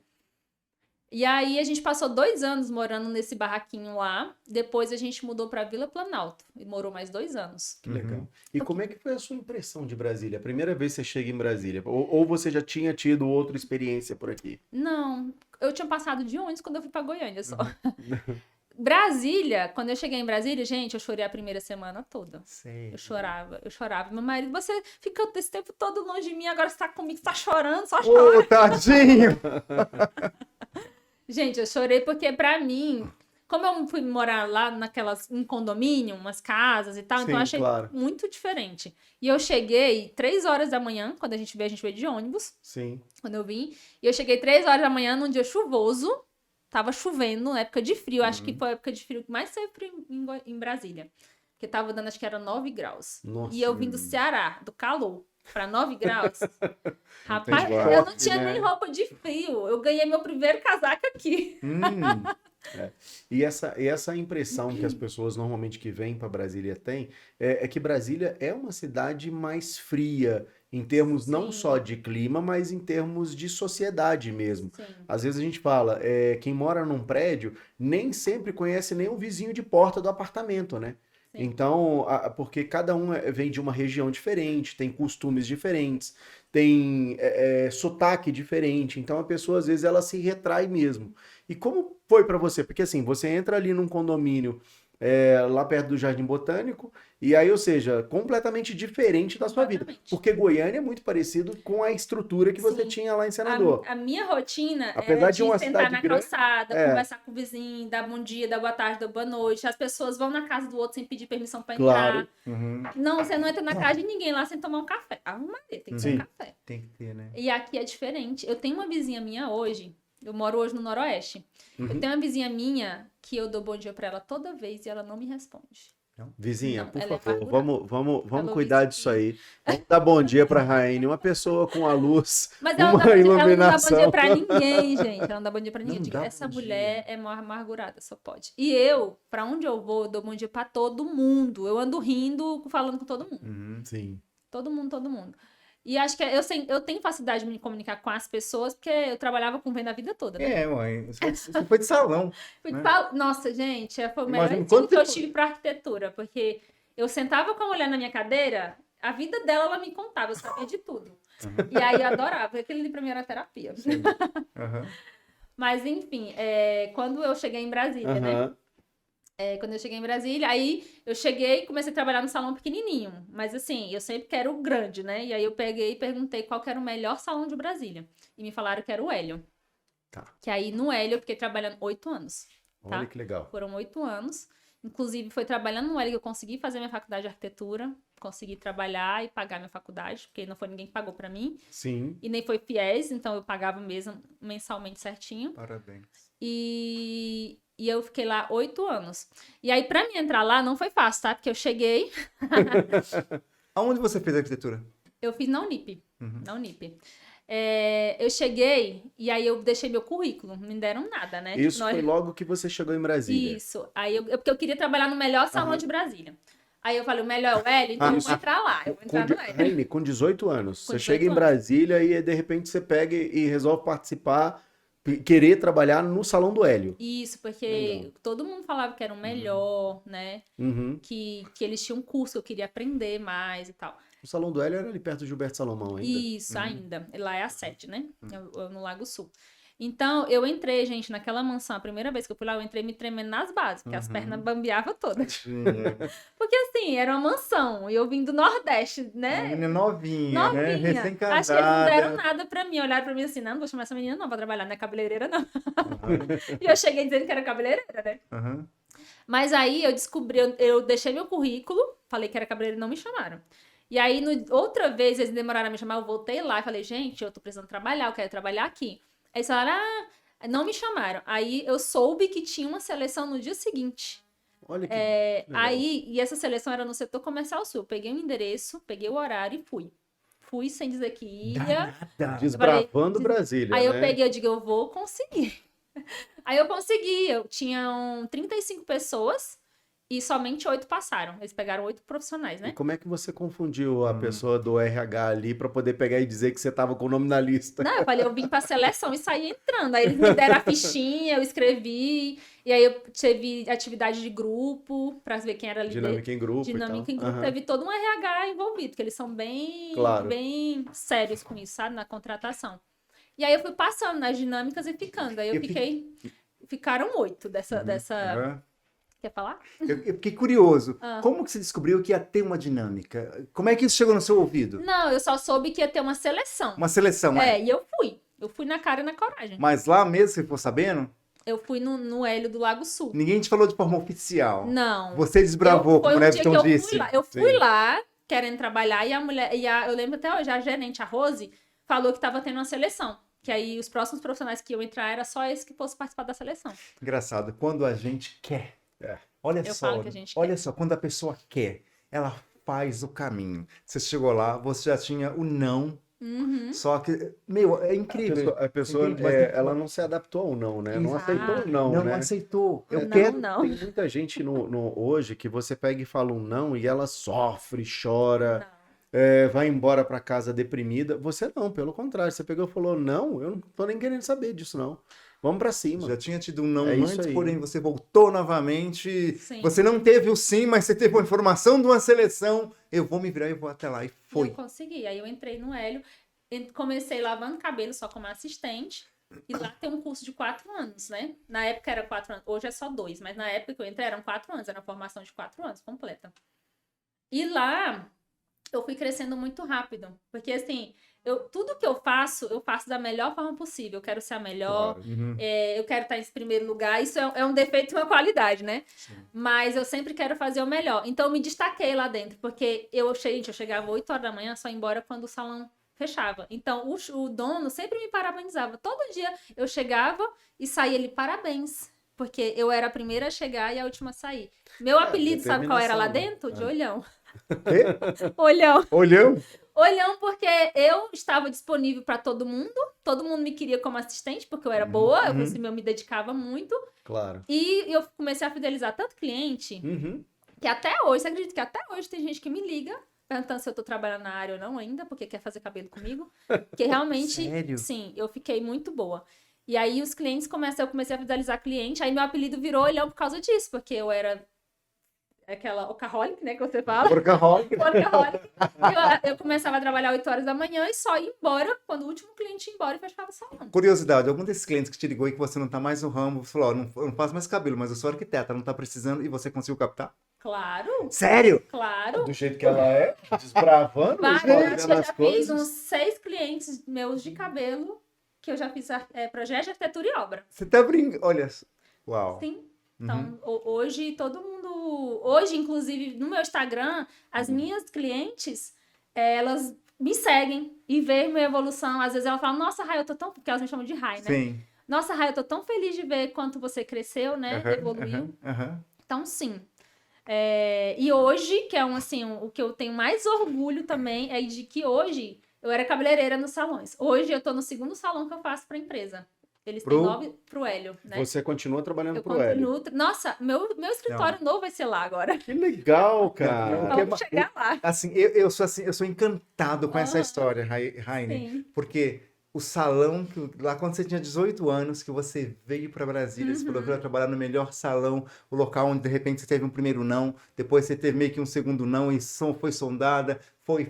E aí a gente passou 2 anos morando nesse barraquinho lá. Depois a gente mudou pra Vila Planalto e morou mais 2 anos. Que legal. E como é que foi a sua impressão de Brasília? A primeira vez que você chega em Brasília? Ou você já tinha tido outra experiência por aqui? Não, eu tinha passado de ônibus quando eu fui pra Goiânia só. Brasília, quando eu cheguei em Brasília, gente, eu chorei a primeira semana toda. Sei. Eu chorava. Meu marido, você fica esse tempo todo longe de mim, agora você tá comigo, você tá chorando, só chora. Ô, tadinho! Gente, eu chorei porque pra mim, como eu fui morar lá em condomínio, umas casas e tal, Sim, então eu achei claro. muito diferente. E eu cheguei 3 horas da manhã, quando a gente veio de ônibus, Sim. quando eu vim. E eu cheguei 3 horas da manhã num dia chuvoso, tava chovendo, na época de frio, acho que foi a época de frio que mais teve frio em Brasília. Porque tava dando, acho que era 9 graus. Nossa. E eu vim do Ceará, do calor. para 9 graus. Rapaz, eu não tinha nem roupa de frio. Eu ganhei meu primeiro casaco aqui. E essa impressão que as pessoas normalmente que vêm para Brasília têm é que Brasília é uma cidade mais fria em termos não só de clima, mas em termos de sociedade mesmo. Sim. Às vezes a gente fala, quem mora num prédio nem sempre conhece nem o vizinho de porta do apartamento, né? Sim. Então, porque cada um vem de uma região diferente, tem costumes diferentes, tem sotaque diferente, então a pessoa às vezes ela se retrai mesmo. E como foi para você? Porque assim, você entra ali num condomínio lá perto do Jardim Botânico, e aí, ou seja, completamente diferente da sua vida. Porque Goiânia é muito parecido com a estrutura que você tinha lá em Senador. A minha rotina apesar era de uma sentar na grande, calçada, conversar com o vizinho, dar bom dia, dar boa tarde, dar boa noite. As pessoas vão na casa do outro sem pedir permissão para entrar. Não, você não entra na casa de ninguém lá sem tomar um café. Tem que ter um café. Tem que ter, né? E aqui é diferente. Eu tenho uma vizinha minha hoje, eu moro hoje no Noroeste. Eu tenho uma vizinha minha que eu dou bom dia pra ela toda vez e ela não me responde. Não? Vizinha, não, por favor, vamos cuidar disso aí. Vamos dar bom dia pra Raine, uma pessoa com a luz, mas ela uma iluminação. Ela não dá bom dia pra ninguém, gente. Ela não dá bom dia pra ninguém. Digo, essa mulher é mó amargurada, só pode. E eu, pra onde eu vou, eu dou bom dia pra todo mundo. Eu ando rindo, falando com todo mundo. Sim. Todo mundo. E acho que eu tenho facilidade de me comunicar com as pessoas, porque eu trabalhava com venda a vida toda, né? Mãe, você foi de salão. Né? Nossa, gente, foi o melhor ensino que eu tive pra arquitetura, porque eu sentava com a mulher na minha cadeira, a vida dela, ela me contava, eu sabia de tudo. E aí eu adorava, aquele ali pra mim era terapia. Mas enfim, quando eu cheguei em Brasília, né? Quando eu cheguei em Brasília, aí eu cheguei e comecei a trabalhar no salão pequenininho. Mas assim, eu sempre quero o grande, né? E aí eu peguei e perguntei qual que era o melhor salão de Brasília. E me falaram que era o Hélio. Tá. Que aí no Hélio eu fiquei trabalhando 8 anos. Tá? Olha que legal. Foram 8 anos. Inclusive foi trabalhando no Hélio que eu consegui fazer minha faculdade de arquitetura. Consegui trabalhar e pagar minha faculdade. Porque não foi ninguém que pagou pra mim. Sim. E nem foi FIES, então eu pagava mesmo mensalmente certinho. Parabéns. E eu fiquei lá 8 anos. E aí, pra mim entrar lá, não foi fácil, tá? Porque eu cheguei... Aonde você fez arquitetura? Eu fiz na Unip. Na Unip. Eu cheguei e aí eu deixei meu currículo. Não me deram nada, né? Isso foi logo que você chegou em Brasília. Isso. Aí porque eu queria trabalhar no melhor salão de Brasília. Aí eu falei, o melhor é o Hélio, então eu vou entrar lá. Eu vou entrar no Hélio. Raine, com 18 anos. Você chega em Brasília e de repente você pega e resolve participar... Querer trabalhar no Salão do Hélio. Isso, porque todo mundo falava que era o melhor, né? Que eles tinham um curso que eu queria aprender mais e tal. O Salão do Hélio era ali perto do Gilberto Salomão ainda? Isso, ainda. Lá é a sede, né? No Lago Sul. Então, eu entrei, gente, naquela mansão. A primeira vez que eu fui lá, eu entrei me tremendo nas bases, porque as pernas bambeavam todas. Porque, assim, era uma mansão. E eu vim do Nordeste, né? Menina novinha, né? Recém-casada. Acho que eles não deram nada pra mim. Olharam pra mim assim, não vou chamar essa menina não pra trabalhar, não é cabeleireira, não. E eu cheguei dizendo que era cabeleireira, né? Mas aí eu descobri, eu deixei meu currículo, falei que era cabeleireira e não me chamaram. E aí, outra vez, eles demoraram a me chamar, eu voltei lá e falei, gente, eu tô precisando trabalhar, eu quero trabalhar aqui. Aí eles falaram, não me chamaram. Aí eu soube que tinha uma seleção no dia seguinte. Olha que e essa seleção era no setor comercial sul. Eu peguei o endereço, peguei o horário e fui. Fui sem dizer que ia. Desbravando Brasília, Aí eu peguei, eu digo, eu vou conseguir. Aí eu consegui. Tinham 35 pessoas. E somente 8 passaram. Eles pegaram 8 profissionais, né? E como é que você confundiu a pessoa do RH ali pra poder pegar e dizer que você tava com o nome na lista? Não, eu falei, eu vim pra seleção e saí entrando. Aí eles me deram a fichinha, eu escrevi. E aí eu tive atividade de grupo pra ver quem era líder. Dinâmica em grupo. Dinâmica em grupo. Teve todo um RH envolvido, porque eles são bem sérios com isso, sabe? Na contratação. E aí eu fui passando nas dinâmicas e ficando. Aí eu ficaram 8 dessa... Quer falar? Eu fiquei curioso. Como que você descobriu que ia ter uma dinâmica? Como é que isso chegou no seu ouvido? Não, eu só soube que ia ter uma seleção. Uma seleção, e eu fui. Eu fui na cara e na coragem. Mas lá mesmo você ficou sabendo? Eu fui no Hélio do Lago Sul. Ninguém te falou de forma oficial? Não. Você desbravou, como o Neviton disse. Eu fui lá, querendo trabalhar, e a mulher... eu lembro até hoje, a gerente, a Rose, falou que estava tendo uma seleção. Que aí os próximos profissionais que iam entrar era só esse que fosse participar da seleção. Engraçado. Quando a gente quer... Olha só, quando a pessoa quer, ela faz o caminho. Você chegou lá, você já tinha o não. Só que, meu, é incrível. A pessoa ela não se adaptou ao não, né? Não aceitou o não, Não né? aceitou. Eu Não, quero. não. Tem muita gente hoje que você pega e fala um não e ela sofre, chora, vai embora para casa deprimida. Você não, pelo contrário. Você pegou e falou, não, eu não tô nem querendo saber disso, não. Vamos para cima. Já tinha tido um não isso antes, aí. porém você voltou novamente. Sim. Você não teve o sim, mas você teve uma informação de uma seleção. Eu vou me virar e vou até lá. E foi. Eu consegui. Aí eu entrei no Hélio, comecei lavando cabelo só como assistente. E lá tem um curso de 4 anos, né? Na época era 4 anos, hoje é só 2, mas na época que eu entrei eram 4 anos, era uma formação de 4 anos completa. E lá eu fui crescendo muito rápido, porque assim, tudo que eu faço da melhor forma possível. Eu quero ser a melhor, eu quero estar em primeiro lugar. Isso é um defeito e uma qualidade, né? Sim. Mas eu sempre quero fazer o melhor. Então eu me destaquei lá dentro, porque eu chegava 8 horas da manhã, só ia embora quando o salão fechava. Então o dono sempre me parabenizava. Todo dia eu chegava e saía ele, parabéns. Porque eu era a primeira a chegar e a última a sair. Meu apelido, sabe qual era lá dentro? De Olhão. Olhão. Olhão, porque eu estava disponível para todo mundo me queria como assistente, porque eu era boa, eu me dedicava muito. Claro. E eu comecei a fidelizar tanto cliente, que até hoje, você acredita que até hoje tem gente que me liga, perguntando se eu tô trabalhando na área ou não ainda, porque quer fazer cabelo comigo. Porque realmente, Sério? sim, eu fiquei muito boa. E aí os clientes eu comecei a fidelizar cliente, aí meu apelido virou Olhão por causa disso, porque eu era aquela workaholic, né, que você fala. Workaholic. Eu começava a trabalhar 8 horas da manhã e só ia embora quando o último cliente ia embora e fechava o salão. Curiosidade, algum desses clientes que te ligou e que você não tá mais no ramo, você falou, eu não faço mais cabelo, mas eu sou arquiteta, não tá precisando, e você conseguiu captar? Claro. Sério? Claro. Do jeito que ela é, desbravando, Acho que eu já as coisas. fiz uns 6 clientes meus de cabelo que eu já fiz projeto de arquitetura e obra. Você tá brincando? Olha, uau. Sim. Então, hoje todo mundo... Hoje, inclusive, no meu Instagram, as minhas clientes, elas me seguem e veem minha evolução. Às vezes elas falam, nossa, Rai, eu tô tão... Porque elas me chamam de Rai, né? Sim. Nossa, Rai, eu tô tão feliz de ver quanto você cresceu, né? Evoluiu. Então, sim. E hoje, que é o que eu tenho mais orgulho também, é de que hoje eu era cabeleireira nos salões. Hoje eu tô no 2º salão que eu faço pra empresa. Eles têm 9 pro Hélio, né? Você continua trabalhando eu pro Hélio. Nossa, meu escritório novo vai ser lá agora. Que legal, cara. Vamos chegar lá. Assim, eu sou encantado com essa história, Raine, porque o salão, lá quando você tinha 18 anos, que você veio para Brasília, você falou que ia trabalhar no melhor salão, o local onde de repente você teve um primeiro não, depois você teve meio que um segundo não, e foi sondada,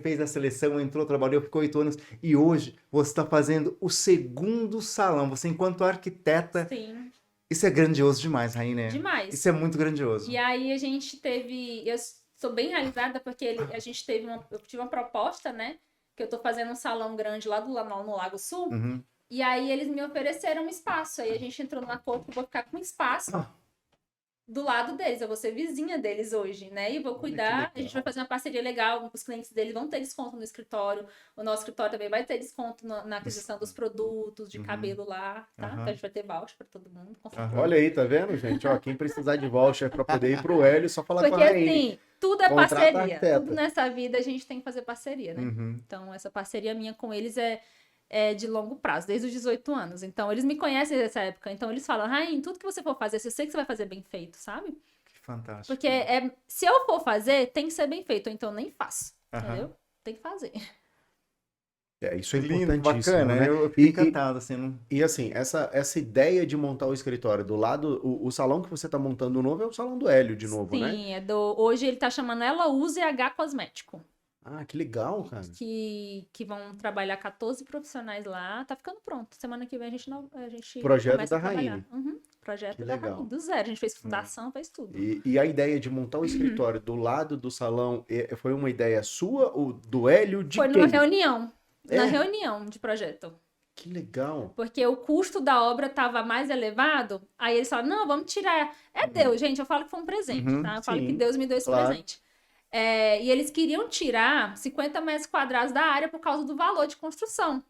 fez a seleção, entrou, trabalhou, ficou 8 anos, e hoje você está fazendo o 2º salão, você enquanto arquiteta. Sim. Isso é grandioso demais, Raine. Demais. Isso é muito grandioso. E aí a gente teve, eu sou bem realizada porque eu tive uma proposta, né? Que eu tô fazendo um salão grande lá no Lago Sul, e aí eles me ofereceram um espaço, aí a gente entrou num acordo que eu vou ficar com espaço do lado deles, eu vou ser vizinha deles hoje, né, e vou cuidar, a gente vai fazer uma parceria legal, os clientes deles vão ter desconto no escritório, o nosso escritório também vai ter desconto na aquisição dos produtos de cabelo lá, tá? Então a gente vai ter voucher pra todo mundo. Olha aí, tá vendo, gente? Ó, quem precisar de voucher pra poder ir pro Hélio, só falar com a Raine. Porque assim, tudo é parceria, tudo nessa vida a gente tem que fazer parceria, né? Então essa parceria minha com eles é de longo prazo, desde os 18 anos. Então, eles me conhecem dessa época. Então, eles falam, Raine, tudo que você for fazer, eu sei que você vai fazer bem feito, sabe? Que fantástico. Porque se eu for fazer, tem que ser bem feito. Então, eu nem faço, entendeu? Tem que fazer. Isso é lindo, importantíssimo, bacana, né? Eu fiquei encantado, assim. E assim, essa ideia de montar o escritório do lado, o salão que você tá montando novo é o salão do Hélio de novo, né? Sim, hoje ele tá chamando Ela Usa e H Cosmético. Ah, que legal, cara. Que vão trabalhar 14 profissionais lá. Tá ficando pronto. Semana que vem a gente Projeto começa da a trabalhar. Raine. Projeto que da legal. Raine. Do zero. A gente fez fundação, fez tudo. E a ideia de montar o escritório do lado do salão foi uma ideia sua ou do Hélio de quem? Foi numa reunião. Na reunião de projeto. Que legal. Porque o custo da obra estava mais elevado. Aí eles falaram, não, vamos tirar. É Deus, gente. Eu falo que foi um presente, tá? Eu falo que Deus me deu esse presente. E eles queriam tirar 50 metros quadrados da área por causa do valor de construção.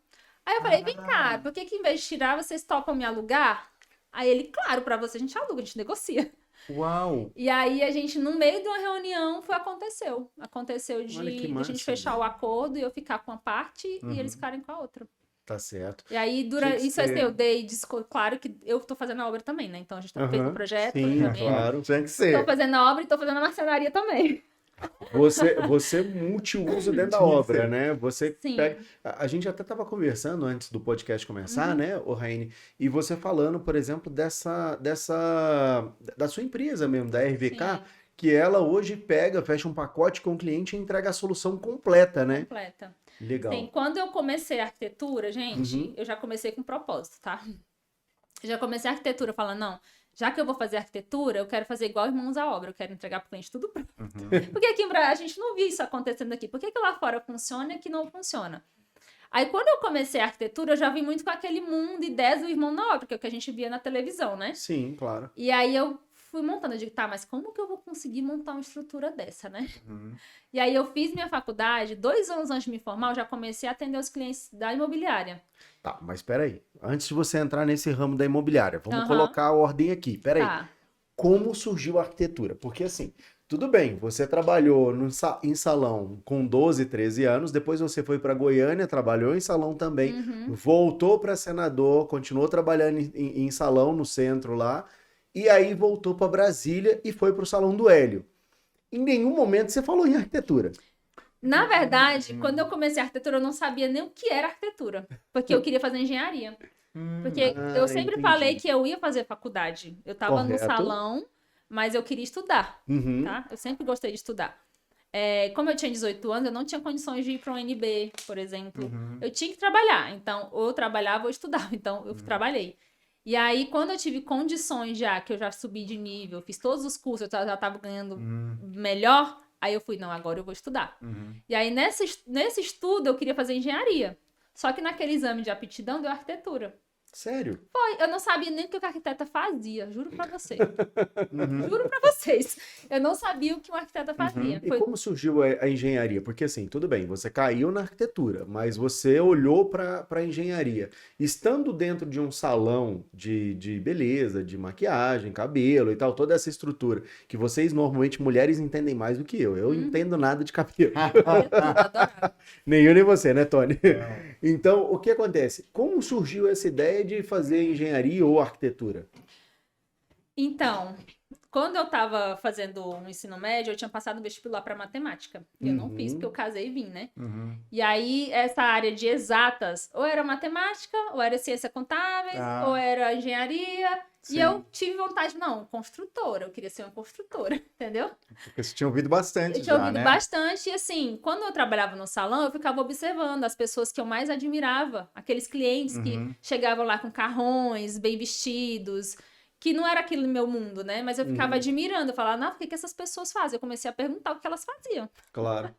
Aí eu falei, vem cá, por que em vez de tirar, vocês topam me alugar? Aí ele, claro, pra você a gente aluga, a gente negocia. Uau! E aí a gente, no meio de uma reunião, aconteceu. Aconteceu de a gente fechar o acordo e eu ficar com a parte e eles ficarem com a outra. Tá certo. E aí, isso assim, eu claro que eu tô fazendo a obra também, né? Então a gente tá fazendo o projeto. Sim, claro. Tinha que ser. Tô fazendo a obra e tô fazendo a marcenaria também. Você multiusa dentro da obra, né? Você Sim. pega... A gente até estava conversando antes do podcast começar, né, Raine? E você falando, por exemplo, da sua empresa mesmo, da RVK, Sim. que ela hoje fecha um pacote com o cliente e entrega a solução completa, né? Completa. Legal. Sim, quando eu comecei a arquitetura, gente, eu já comecei com propósito, tá? Eu já comecei a arquitetura falando, não, já que eu vou fazer arquitetura, eu quero fazer igual Irmãos à Obra, eu quero entregar pro cliente tudo pronto. Porque aqui em Brasília, a gente não viu isso acontecendo aqui. Por que lá fora funciona e aqui não funciona? Aí, quando eu comecei a arquitetura, eu já vi muito com aquele mundo, ideias do Irmão na Obra, que é o que a gente via na televisão, né? Sim, claro. E aí, eu fui montando, eu digo, tá, mas como que eu vou conseguir montar uma estrutura dessa, né? E aí, eu fiz minha faculdade, 2 anos antes de me formar, eu já comecei a atender os clientes da imobiliária. Tá, mas peraí. Antes de você entrar nesse ramo da imobiliária, vamos colocar a ordem aqui. Peraí. Tá. Como surgiu a arquitetura? Porque assim, tudo bem, você trabalhou em salão com 12, 13 anos, depois você foi para Goiânia, trabalhou em salão também, voltou para Senador, continuou trabalhando em salão no centro lá, e aí voltou para Brasília e foi para o Salão do Hélio. Em nenhum momento você falou em arquitetura. Na verdade, quando eu comecei a arquitetura, eu não sabia nem o que era arquitetura, porque eu queria fazer engenharia. Porque eu sempre falei que eu ia fazer faculdade. Eu tava no salão, mas eu queria estudar, tá? Eu sempre gostei de estudar. Como eu tinha 18 anos, eu não tinha condições de ir para um NB, por exemplo. Eu tinha que trabalhar, então, ou eu trabalhava ou eu estudava, então eu trabalhei. E aí, quando eu tive condições já, que eu já subi de nível, fiz todos os cursos, eu já tava ganhando melhor, aí eu fui, não, agora eu vou estudar. E aí, nesse estudo, eu queria fazer engenharia. Só que naquele exame de aptidão, deu arquitetura. Sério? Foi, eu não sabia nem o que o arquiteta fazia, juro pra você. Juro pra vocês. Eu não sabia o que um arquiteta fazia. E como surgiu a engenharia? Porque assim, tudo bem, você caiu na arquitetura, mas você olhou para a engenharia. Estando dentro de um salão de beleza, de maquiagem, cabelo e tal, toda essa estrutura, que vocês normalmente, mulheres, entendem mais do que eu. Eu não entendo nada de cabelo. Nem eu nem você, né, Tony? Então, o que acontece? Como surgiu essa ideia de fazer engenharia ou arquitetura? Então, quando eu tava fazendo o ensino médio, eu tinha passado no vestibular para matemática. E eu não fiz, porque eu casei e vim, né? E aí, essa área de exatas, ou era matemática, ou era ciência contábeis, ou era engenharia. Sim. E eu tive vontade, não, construtora. Eu queria ser uma construtora, entendeu? Porque você tinha ouvido bastante eu tinha ouvido bastante. E assim, quando eu trabalhava no salão, eu ficava observando as pessoas que eu mais admirava. Aqueles clientes que chegavam lá com carrões, bem vestidos, que não era aquilo no meu mundo, né? Mas eu ficava admirando. Eu falava, não, o que essas pessoas fazem? Eu comecei a perguntar o que elas faziam. Claro.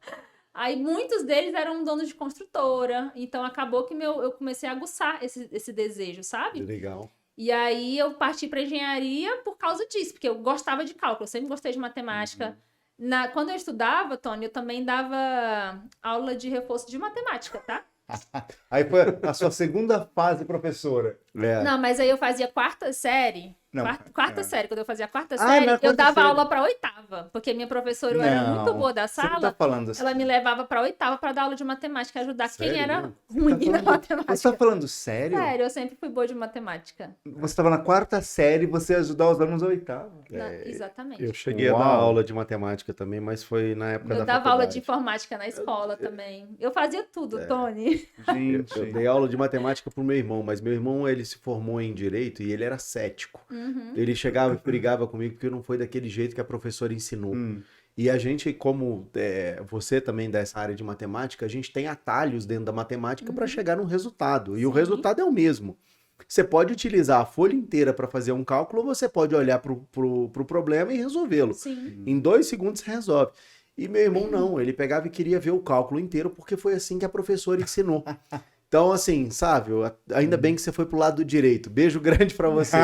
Aí muitos deles eram donos de construtora. Então acabou que eu comecei a aguçar esse desejo, sabe? Legal. E aí eu parti para engenharia por causa disso, porque eu gostava de cálculo, eu sempre gostei de matemática. Quando eu estudava, Tony, eu também dava aula de reforço de matemática, tá? Aí foi a sua segunda fase, professora. Não, mas aí eu fazia quarta série. Quarta série, quando eu fazia quarta série, eu dava aula para oitava, porque minha professora era muito boa da sala. Você tá falando assim. Ela me levava para oitava para dar aula de matemática, ajudar quem era ruim na matemática. Você tá falando sério? Sério, eu sempre fui boa de matemática. Você estava na quarta série e você ajudar os alunos na oitava. Exatamente. Eu cheguei a dar aula de matemática também, mas foi na época da faculdade. Eu dava aula de informática na escola também. Eu fazia tudo, Tony. Gente, eu dei aula de matemática pro meu irmão, mas meu irmão, ele se formou em Direito e ele era cético. Ele chegava e brigava comigo porque não foi daquele jeito que a professora ensinou. E a gente, como você também dessa área de matemática, a gente tem atalhos dentro da matemática para chegar num resultado. E o resultado é o mesmo. Você pode utilizar a folha inteira para fazer um cálculo, ou você pode olhar pro problema e resolvê-lo. Em 2 segundos você resolve. E meu irmão não, ele pegava e queria ver o cálculo inteiro, porque foi assim que a professora ensinou. Então, assim, sabe, ainda bem que você foi pro lado do direito. Beijo grande pra você.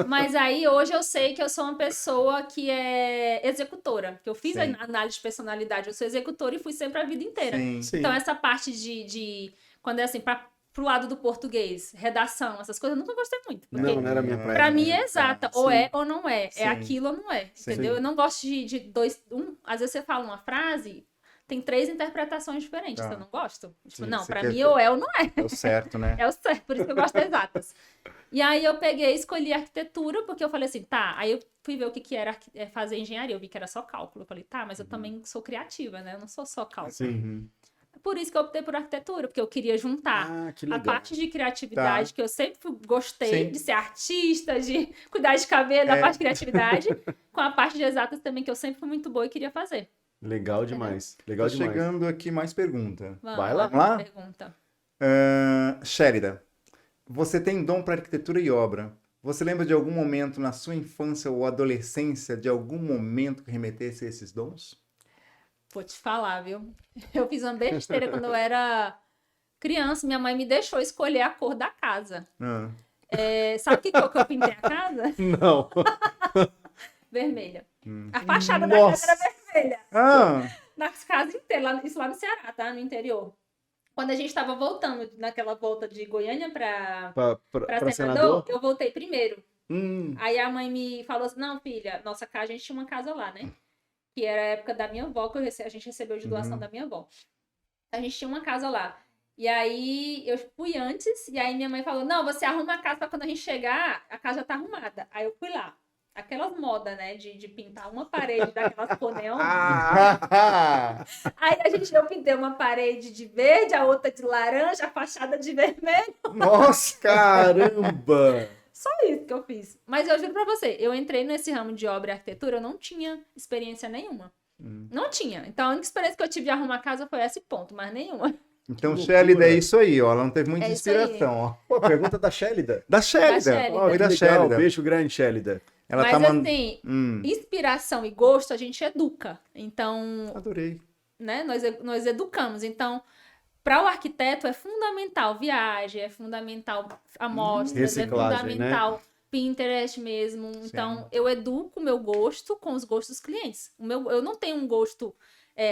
Mas aí, hoje eu sei que eu sou uma pessoa que é executora. Porque eu fiz a análise de personalidade, eu sou executora e fui sempre a vida inteira. Então, essa parte de quando é assim, pra pro lado do português, redação, essas coisas, eu nunca gostei muito. Porque Não era minha praia. pra mim é exata, ou é ou não é. Sim. É aquilo ou não é, entendeu? Eu não gosto de dois... às vezes você fala uma frase, tem 3 interpretações diferentes, Tá. eu não gosto. Tipo, Sim, não, você pra quer mim ter- ou é ou não é. É o certo, né? É o certo, por isso que eu gosto das exatas. E aí eu peguei, escolhi arquitetura, porque eu falei assim, tá, aí eu fui ver o que era fazer engenharia, eu vi que era só cálculo. Eu falei, tá, mas eu também sou criativa, né? Eu não sou só cálculo. Sim. Por isso que eu optei por arquitetura, porque eu queria juntar Ah, que a legal. parte de criatividade, que eu sempre gostei Sim. de ser artista, de cuidar de cabelo, a parte de criatividade, com a parte de exatas também, que eu sempre fui muito boa e queria fazer. Legal demais. Legal Tá demais. chegando aqui mais pergunta. Vai lá. Vamos lá? Pergunta. Shérida, você tem dom para arquitetura e obra. Você lembra de algum momento na sua infância ou adolescência, de algum momento que remetesse a esses dons? Vou te falar, viu? Eu fiz uma besteira quando eu era criança, minha mãe me deixou escolher a cor da casa. Ah. Sabe que cor que eu pintei a casa? Não. Vermelha. A fachada da casa era vermelha. Ah, Nas casas inteiras, isso lá no Ceará, tá? No interior. Quando a gente tava voltando, naquela volta de Goiânia pra Pra Senador, eu voltei primeiro. Hum. Aí a mãe me falou assim, não, filha, nossa casa, a gente tinha uma casa lá, né? Que era a época da minha avó, que a gente recebeu de doação da minha avó. A gente tinha uma casa lá. E aí eu fui antes, e aí minha mãe falou, não, você arruma a casa pra quando a gente chegar, a casa já tá arrumada. Aí eu fui lá. Aquelas modas, né, de pintar uma parede daquelas cor neon. Aí eu pintei uma parede de verde, a outra de laranja, a fachada de vermelho. nossa, Caramba! Só isso que eu fiz. Mas eu juro pra você, eu entrei nesse ramo de obra e arquitetura, eu não tinha experiência nenhuma. Não tinha. Então a única experiência que eu tive de arrumar casa foi esse ponto, mas nenhuma. Então, Que Shérida, é loucura. isso aí, ó. Ela não teve muita É isso aí. inspiração, ó. Pô, pergunta da Shélida. Da Shérida. Shérida. Ó, Que da legal, Shérida. beijo grande, Shélida. Ela mas tá mandando. assim, inspiração e gosto a gente educa. Então, Adorei. né, nós educamos. Então, para o arquiteto é fundamental viagem, é fundamental amostras, é Reciclagem, fundamental Pinterest mesmo. Então, eu educo o meu gosto com os gostos dos clientes. Eu não tenho um gosto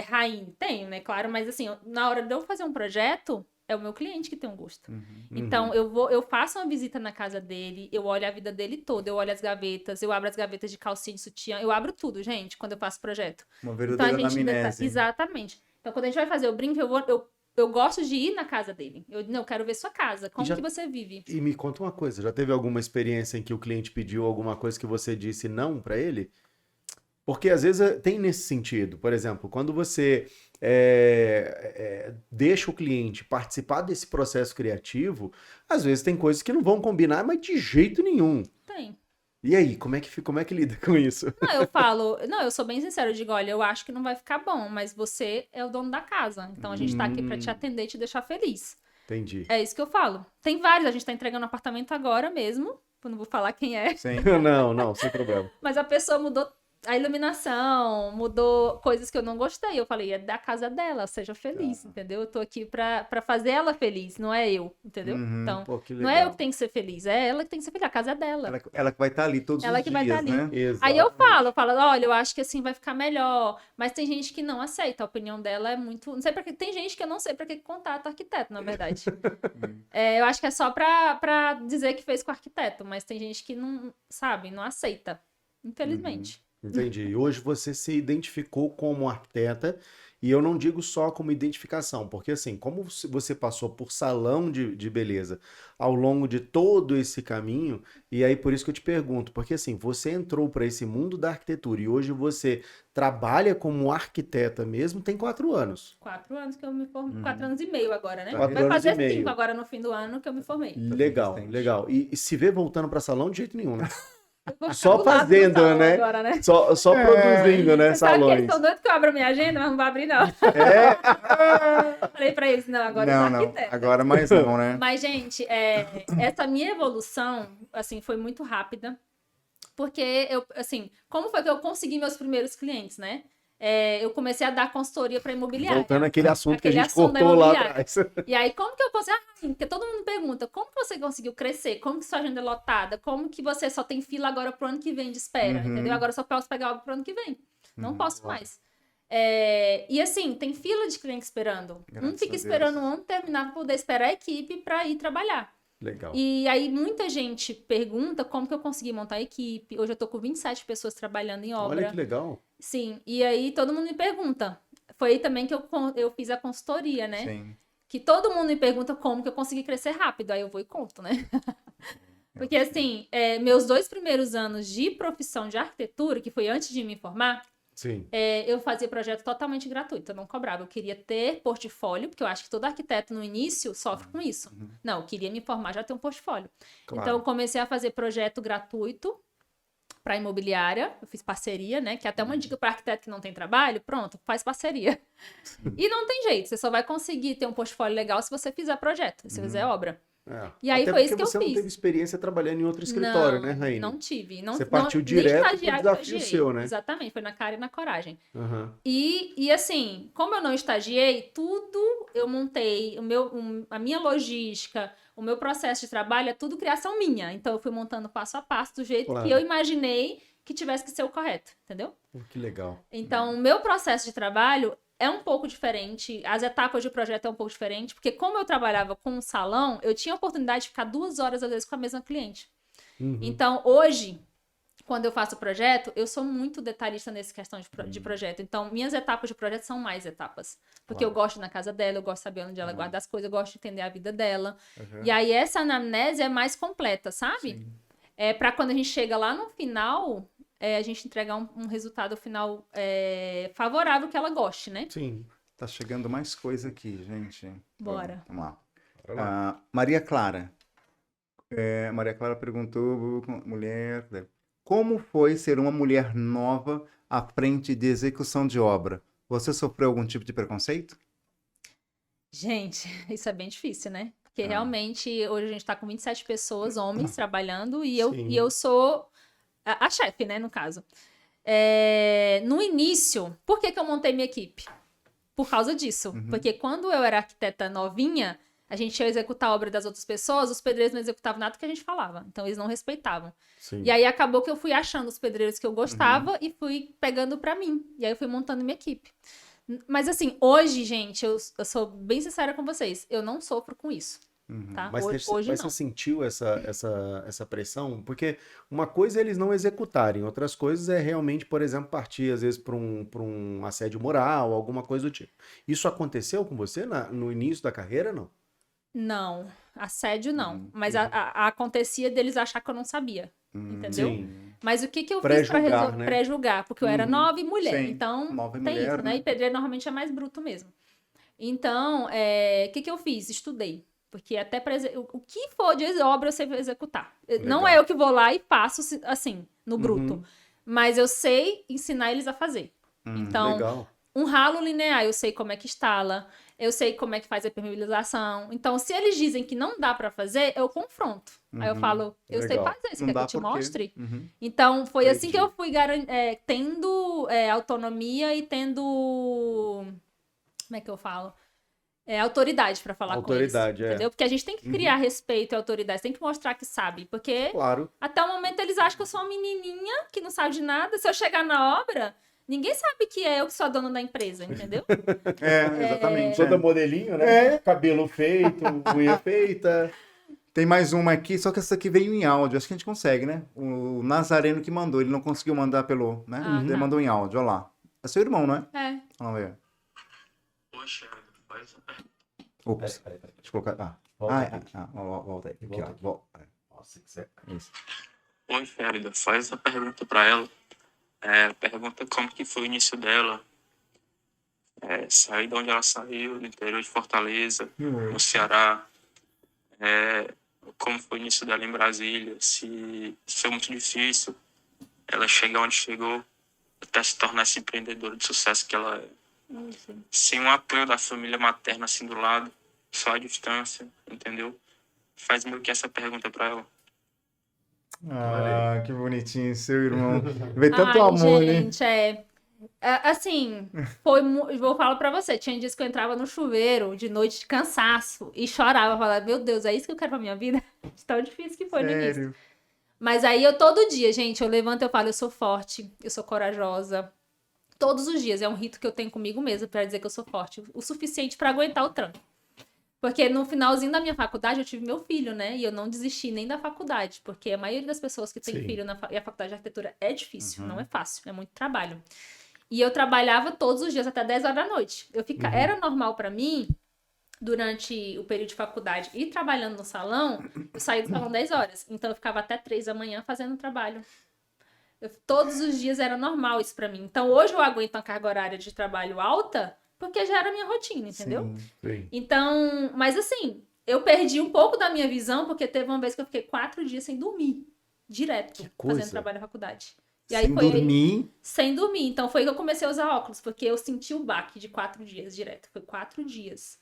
rainha, tenho, né, claro, mas assim, na hora de eu fazer um projeto, é o meu cliente que tem um gosto. Então, eu faço uma visita na casa dele, eu olho a vida dele toda, eu olho as gavetas, eu abro as gavetas de calcinha, de sutiã, eu abro tudo, gente, quando eu faço projeto. Uma Então, verdadeira a gente anamnese. exatamente. Então, quando a gente vai fazer o brinco, eu gosto de ir na casa dele. Eu quero ver sua casa, como que você vive. E me conta uma coisa, já teve alguma experiência em que o cliente pediu alguma coisa que você disse não pra ele? Porque às vezes tem nesse sentido. Por exemplo, quando você deixa o cliente participar desse processo criativo, às vezes tem coisas que não vão combinar, mas de jeito nenhum. Tem. E aí, como é que lida com isso? Eu sou bem sincera, eu digo, olha, eu acho que não vai ficar bom, mas você é o dono da casa. Então a gente tá aqui pra te atender e te deixar feliz. Entendi. É isso que eu falo. Tem vários, a gente tá entregando um apartamento agora mesmo. Eu não vou falar quem é. Sim. Não, sem problema. Mas a pessoa mudou a iluminação, mudou coisas que eu não gostei. Eu falei, é da casa dela, seja feliz, entendeu? Eu tô aqui pra fazer ela feliz, não é eu, entendeu? Então, Pô, que não legal. é eu que tenho que ser feliz, é ela que tem que ser feliz, a casa é dela. Ela que vai estar ali todos Ela os que dias, vai tá ali. né? Exato. Aí eu falo, olha, eu acho que assim vai ficar melhor. Mas tem gente que não aceita, a opinião dela é muito. Não sei pra que. Tem gente que eu não sei pra que contata arquiteto, na verdade. Eu acho que é só pra dizer que fez com o arquiteto, mas tem gente que não, sabe, não aceita. Infelizmente. Entendi. E hoje você se identificou como arquiteta, e eu não digo só como identificação, porque assim, como você passou por salão de beleza ao longo de todo esse caminho, e aí por isso que eu te pergunto, porque assim, você entrou para esse mundo da arquitetura e hoje você trabalha como arquiteta mesmo, tem 4 anos. 4 anos que eu me formei. 4 anos e meio agora, né? 4 Vai anos fazer e meio. 5 agora no fim do ano que eu me formei. Legal, bastante. legal. E se vê voltando para salão de jeito nenhum, né? Eu vou ficar Só do lado do fazendo, salão né? Agora, né? Só produzindo, né, Você sabe que salões. eles são doidos que eu abro minha agenda, mas não vou abrir, não. Falei pra eles, não, agora eu sou arquiteta. Agora mais não, né? Mas, gente, essa minha evolução, assim, foi muito rápida. Porque eu, assim, como foi que eu consegui meus primeiros clientes, né? Eu comecei a dar consultoria para imobiliária. Voltando àquele assunto que a Aquele gente assunto da cortou lá imobiliária. atrás. E aí, como que eu consegui? Porque todo mundo pergunta, como que você conseguiu crescer? Como que sua agenda é lotada? Como que você só tem fila agora pro ano que vem de espera? Entendeu? Agora eu só posso pegar obra pro ano que vem. Não posso mais. E assim, tem fila de cliente esperando. Graças Fica a esperando Deus. um ano terminar para poder esperar a equipe para ir trabalhar. Legal. E aí muita gente pergunta como que eu consegui montar a equipe. Hoje eu tô com 27 pessoas trabalhando em obra. Olha que legal. Sim, e aí todo mundo me pergunta. Foi aí também que eu fiz a consultoria, né? Sim. Que todo mundo me pergunta como que eu consegui crescer rápido. Aí eu vou e conto, né? Porque assim, meus 2 primeiros anos de profissão de arquitetura, que foi antes de me formar, Sim. eu fazia projeto totalmente gratuito, eu não cobrava. Eu queria ter portfólio, porque eu acho que todo arquiteto no início sofre com isso. Não, eu queria me formar, já ter um portfólio. Claro. Então eu comecei a fazer projeto gratuito para imobiliária, eu fiz parceria, né? Que é até uma dica para arquiteto que não tem trabalho, pronto, faz parceria. E não tem jeito, você só vai conseguir ter um portfólio legal se você fizer projeto, se fizer obra. E aí Até foi isso que eu você não fiz. teve experiência trabalhando em outro escritório, né, Raine? Não tive. Não, você partiu nem direto pro estagiário desafio estagiei. seu, né? Exatamente, foi na cara e na coragem. Uhum. E assim, como eu não estagiei, tudo eu montei, a minha logística, o meu processo de trabalho é tudo criação minha. Então eu fui montando passo a passo do jeito Claro. que eu imaginei que tivesse que ser o correto, entendeu? Que legal. Então, o meu processo de trabalho é um pouco diferente, as etapas de projeto é um pouco diferente, porque como eu trabalhava com um salão, eu tinha a oportunidade de ficar 2 horas, às vezes, com a mesma cliente. Então, hoje, quando eu faço projeto, eu sou muito detalhista nessa questão de projeto. Então, minhas etapas de projeto são mais etapas. Porque eu gosto de ir na casa dela, eu gosto de saber onde ela guarda as coisas, eu gosto de entender a vida dela. E aí, essa anamnese é mais completa, sabe? Pra quando a gente chega lá no final, a gente entregar um resultado final favorável que ela goste, né? Sim. Tá chegando mais coisa aqui, gente. Bora. Vamos lá. Maria Clara. Maria Clara perguntou, mulher, como foi ser uma mulher nova à frente de execução de obra? Você sofreu algum tipo de preconceito? Gente, isso é bem difícil, né? Porque realmente hoje a gente tá com 27 pessoas, homens, trabalhando, e eu sou a chefe, né, no caso. No início, por que eu montei minha equipe? Por causa disso. Porque quando eu era arquiteta novinha, a gente ia executar a obra das outras pessoas, os pedreiros não executavam nada que a gente falava. Então, eles não respeitavam. Sim. E aí, acabou que eu fui achando os pedreiros que eu gostava e fui pegando pra mim. E aí, eu fui montando minha equipe. Mas, assim, hoje, gente, eu sou bem sincera com vocês, eu não sofro com isso. Tá? Mas Hoje não. você sentiu essa pressão? Porque uma coisa é eles não executarem, outras coisas é realmente, por exemplo, partir às vezes para um assédio moral, alguma coisa do tipo. Isso aconteceu com você no início da carreira, não? Não, assédio não. Mas acontecia deles achar que eu não sabia. Entendeu? Sim. Mas o que eu fiz pra resolver? Né? Pré-julgar, porque eu era nova e mulher. Sim. Então, Nova e tem mulher, isso, né? E pedreiro normalmente é mais bruto mesmo. Então, o que eu fiz? Estudei. Porque até o que for de obra eu sei executar. Legal. Não é eu que vou lá e passo assim, no bruto. Mas eu sei ensinar eles a fazer. Então, legal. Um ralo linear, eu sei como é que instala, eu sei como é que faz a permeabilização. Então, se eles dizem que não dá pra fazer, eu confronto. Aí eu falo, eu sei Legal. fazer, você Não quer que dá eu te porque- mostre? Então, foi assim que Entendi. eu fui tendo autonomia e tendo... Como é que eu falo? Autoridade pra falar com eles. Autoridade, Entendeu? Porque a gente tem que criar respeito e autoridade, tem que mostrar que sabe. Porque Claro. até o momento eles acham que eu sou uma menininha que não sabe de nada. Se eu chegar na obra, ninguém sabe que é eu que sou a dona da empresa, entendeu? Exatamente. Toda modelinho, né? Cabelo feito, unha feita. Tem mais uma aqui, só que essa aqui veio em áudio. Acho que a gente consegue, né? O Nazareno que mandou, ele não conseguiu mandar pelo, né? Ele tá. mandou em áudio, olha lá. É seu irmão, não é? É. Vamos ver. Poxa, faz a pergunta. Ops. Peraí. Deixa eu colocar. Volta aí. Aqui, ó. Volta. Nossa, que certo. Isso. Oi, Férida, faz a pergunta pra ela. Pergunta como que foi o início dela. Sair de onde ela saiu, do interior de Fortaleza, no Ceará. Como foi o início dela em Brasília. Se foi muito difícil ela chegar onde chegou, até se tornar essa empreendedora de sucesso que ela é. Sem o apoio da família materna assim do lado, só a distância, entendeu? Faz meio que essa pergunta pra ela. Ah, que bonitinho, seu irmão. Vê tanto Ai, amor, né? gente, assim, vou falar pra você, tinha dias que eu entrava no chuveiro de noite de cansaço e chorava, falava, meu Deus, é isso que eu quero pra minha vida? De tão difícil que foi no início. Sério. Mas aí todo dia, gente, eu levanto e eu falo, eu sou forte, eu sou corajosa, Todos os dias. É um rito que eu tenho comigo mesma para dizer que eu sou forte o suficiente para aguentar o tranco. Porque no finalzinho da minha faculdade eu tive meu filho, né? E eu não desisti nem da faculdade, porque a maioria das pessoas que tem filho e a faculdade de arquitetura é difícil, não é fácil, é muito trabalho. E eu trabalhava todos os dias até 10 horas da noite. Era normal para mim, durante o período de faculdade e trabalhando no salão, eu saía do salão 10 horas. Então eu ficava até 3 da manhã fazendo trabalho. Todos os dias era normal isso para mim. Então hoje eu aguento uma carga horária de trabalho alta, porque já era a minha rotina, entendeu? Sim. Então, mas assim, eu perdi um pouco da minha visão, porque teve uma vez que eu fiquei 4 dias sem dormir, direto, fazendo trabalho na faculdade. E aí sem dormir. Então foi que eu comecei a usar óculos, porque eu senti o baque de 4 dias direto. Foi 4 dias.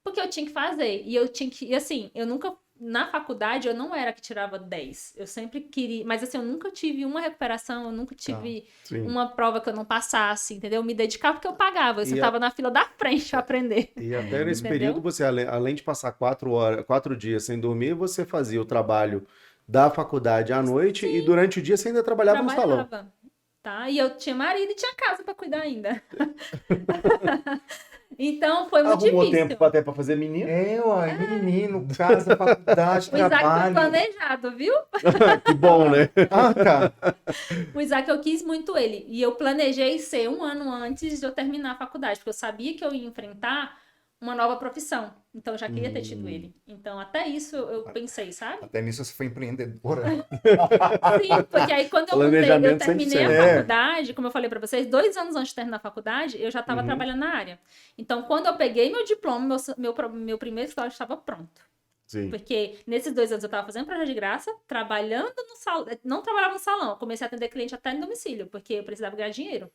Porque eu tinha que fazer. E assim, eu nunca... Na faculdade, eu não era que tirava 10. Eu sempre queria... Mas assim, eu nunca tive uma recuperação, eu nunca tive uma prova que eu não passasse, entendeu? Eu me dedicava porque eu pagava. Eu sentava na fila da frente pra aprender. E até nesse período, você, além de passar 4 dias sem dormir, você fazia o trabalho da faculdade à noite e durante o dia você ainda trabalhava no salão. Tá? E eu tinha marido e tinha casa pra cuidar ainda. Então foi muito difícil. Arrumou tempo até pra fazer menino? Menino, casa, faculdade, trabalho. O Isaac foi planejado, viu? Que bom, né? Tá. O Isaac, eu quis muito ele. E eu planejei ser 1 ano antes de eu terminar a faculdade, porque eu sabia que eu ia enfrentar uma nova profissão. Então eu já queria ter tido ele. Então até isso eu pensei, sabe? Até nisso você foi empreendedora. Sim, porque aí quando eu terminei a faculdade, como eu falei pra vocês, 2 anos antes de terminar a faculdade, eu já estava trabalhando na área. Então quando eu peguei meu diploma, meu primeiro estágio estava pronto. Sim. Porque nesses 2 anos eu estava fazendo projeto de graça, trabalhando no salão, não trabalhava no salão, eu comecei a atender cliente até no domicílio, porque eu precisava ganhar dinheiro.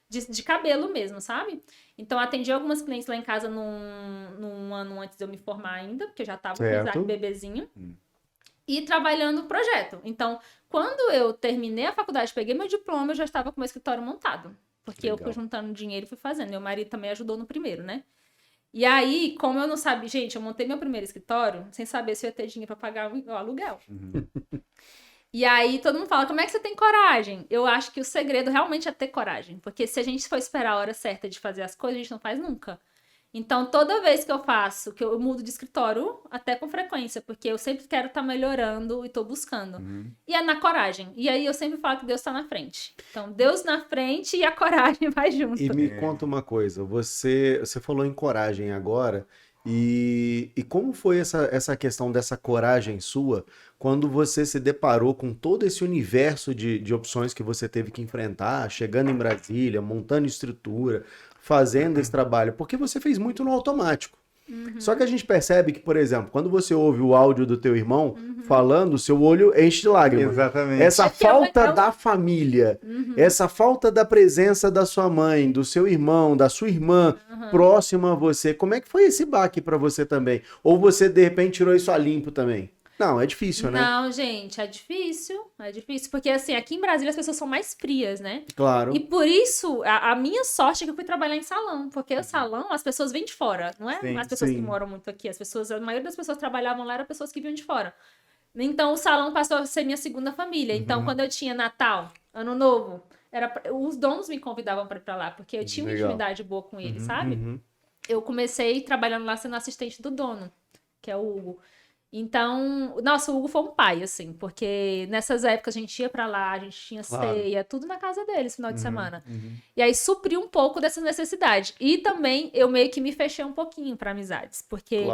De cabelo mesmo, sabe? Então, atendi algumas clientes lá em casa num ano antes de eu me formar ainda, porque eu já estava com o Isaac bebezinho. E trabalhando no projeto. Então, quando eu terminei a faculdade, peguei meu diploma, eu já estava com o meu escritório montado. Porque eu fui juntando dinheiro e fui fazendo. Meu marido também ajudou no primeiro, né? E aí, como eu não sabia... Gente, eu montei meu primeiro escritório sem saber se eu ia ter dinheiro para pagar o aluguel. E aí todo mundo fala, como é que você tem coragem? Eu acho que o segredo realmente é ter coragem. Porque se a gente for esperar a hora certa de fazer as coisas, a gente não faz nunca. Então, toda vez que eu mudo de escritório, até com frequência, porque eu sempre quero estar melhorando e estou buscando. E é na coragem. E aí eu sempre falo que Deus está na frente. Então, Deus na frente e a coragem vai junto. E me conta uma coisa, você falou em coragem agora, e como foi essa questão dessa coragem sua quando você se deparou com todo esse universo de opções que você teve que enfrentar, chegando em Brasília, montando estrutura, fazendo esse trabalho? Porque você fez muito no automático. Só que a gente percebe que, por exemplo, quando você ouve o áudio do teu irmão falando, seu olho enche de lágrimas. Exatamente. Essa falta da família, essa falta da presença da sua mãe, do seu irmão, da sua irmã próxima a você, como é que foi esse baque pra você também? Ou você, de repente, tirou isso a limpo também? Não, é difícil, né? Não, gente, é difícil, porque assim, aqui em Brasília as pessoas são mais frias, né? Claro. E por isso, a minha sorte é que eu fui trabalhar em salão, porque o salão, as pessoas vêm de fora, não é? As pessoas que moram muito aqui, a maioria das pessoas que trabalhavam lá eram pessoas que vinham de fora. Então o salão passou a ser minha segunda família. Então quando eu tinha Natal, Ano Novo, os donos me convidavam para ir pra lá, porque eu tinha uma intimidade boa com eles, sabe? Eu comecei trabalhando lá sendo assistente do dono, que é o Hugo. Então, nossa, o Hugo foi um pai, assim, porque nessas épocas a gente ia pra lá, a gente tinha ceia, tudo na casa deles, final de semana. E aí supriu um pouco dessa necessidade. E também eu meio que me fechei um pouquinho pra amizades, porque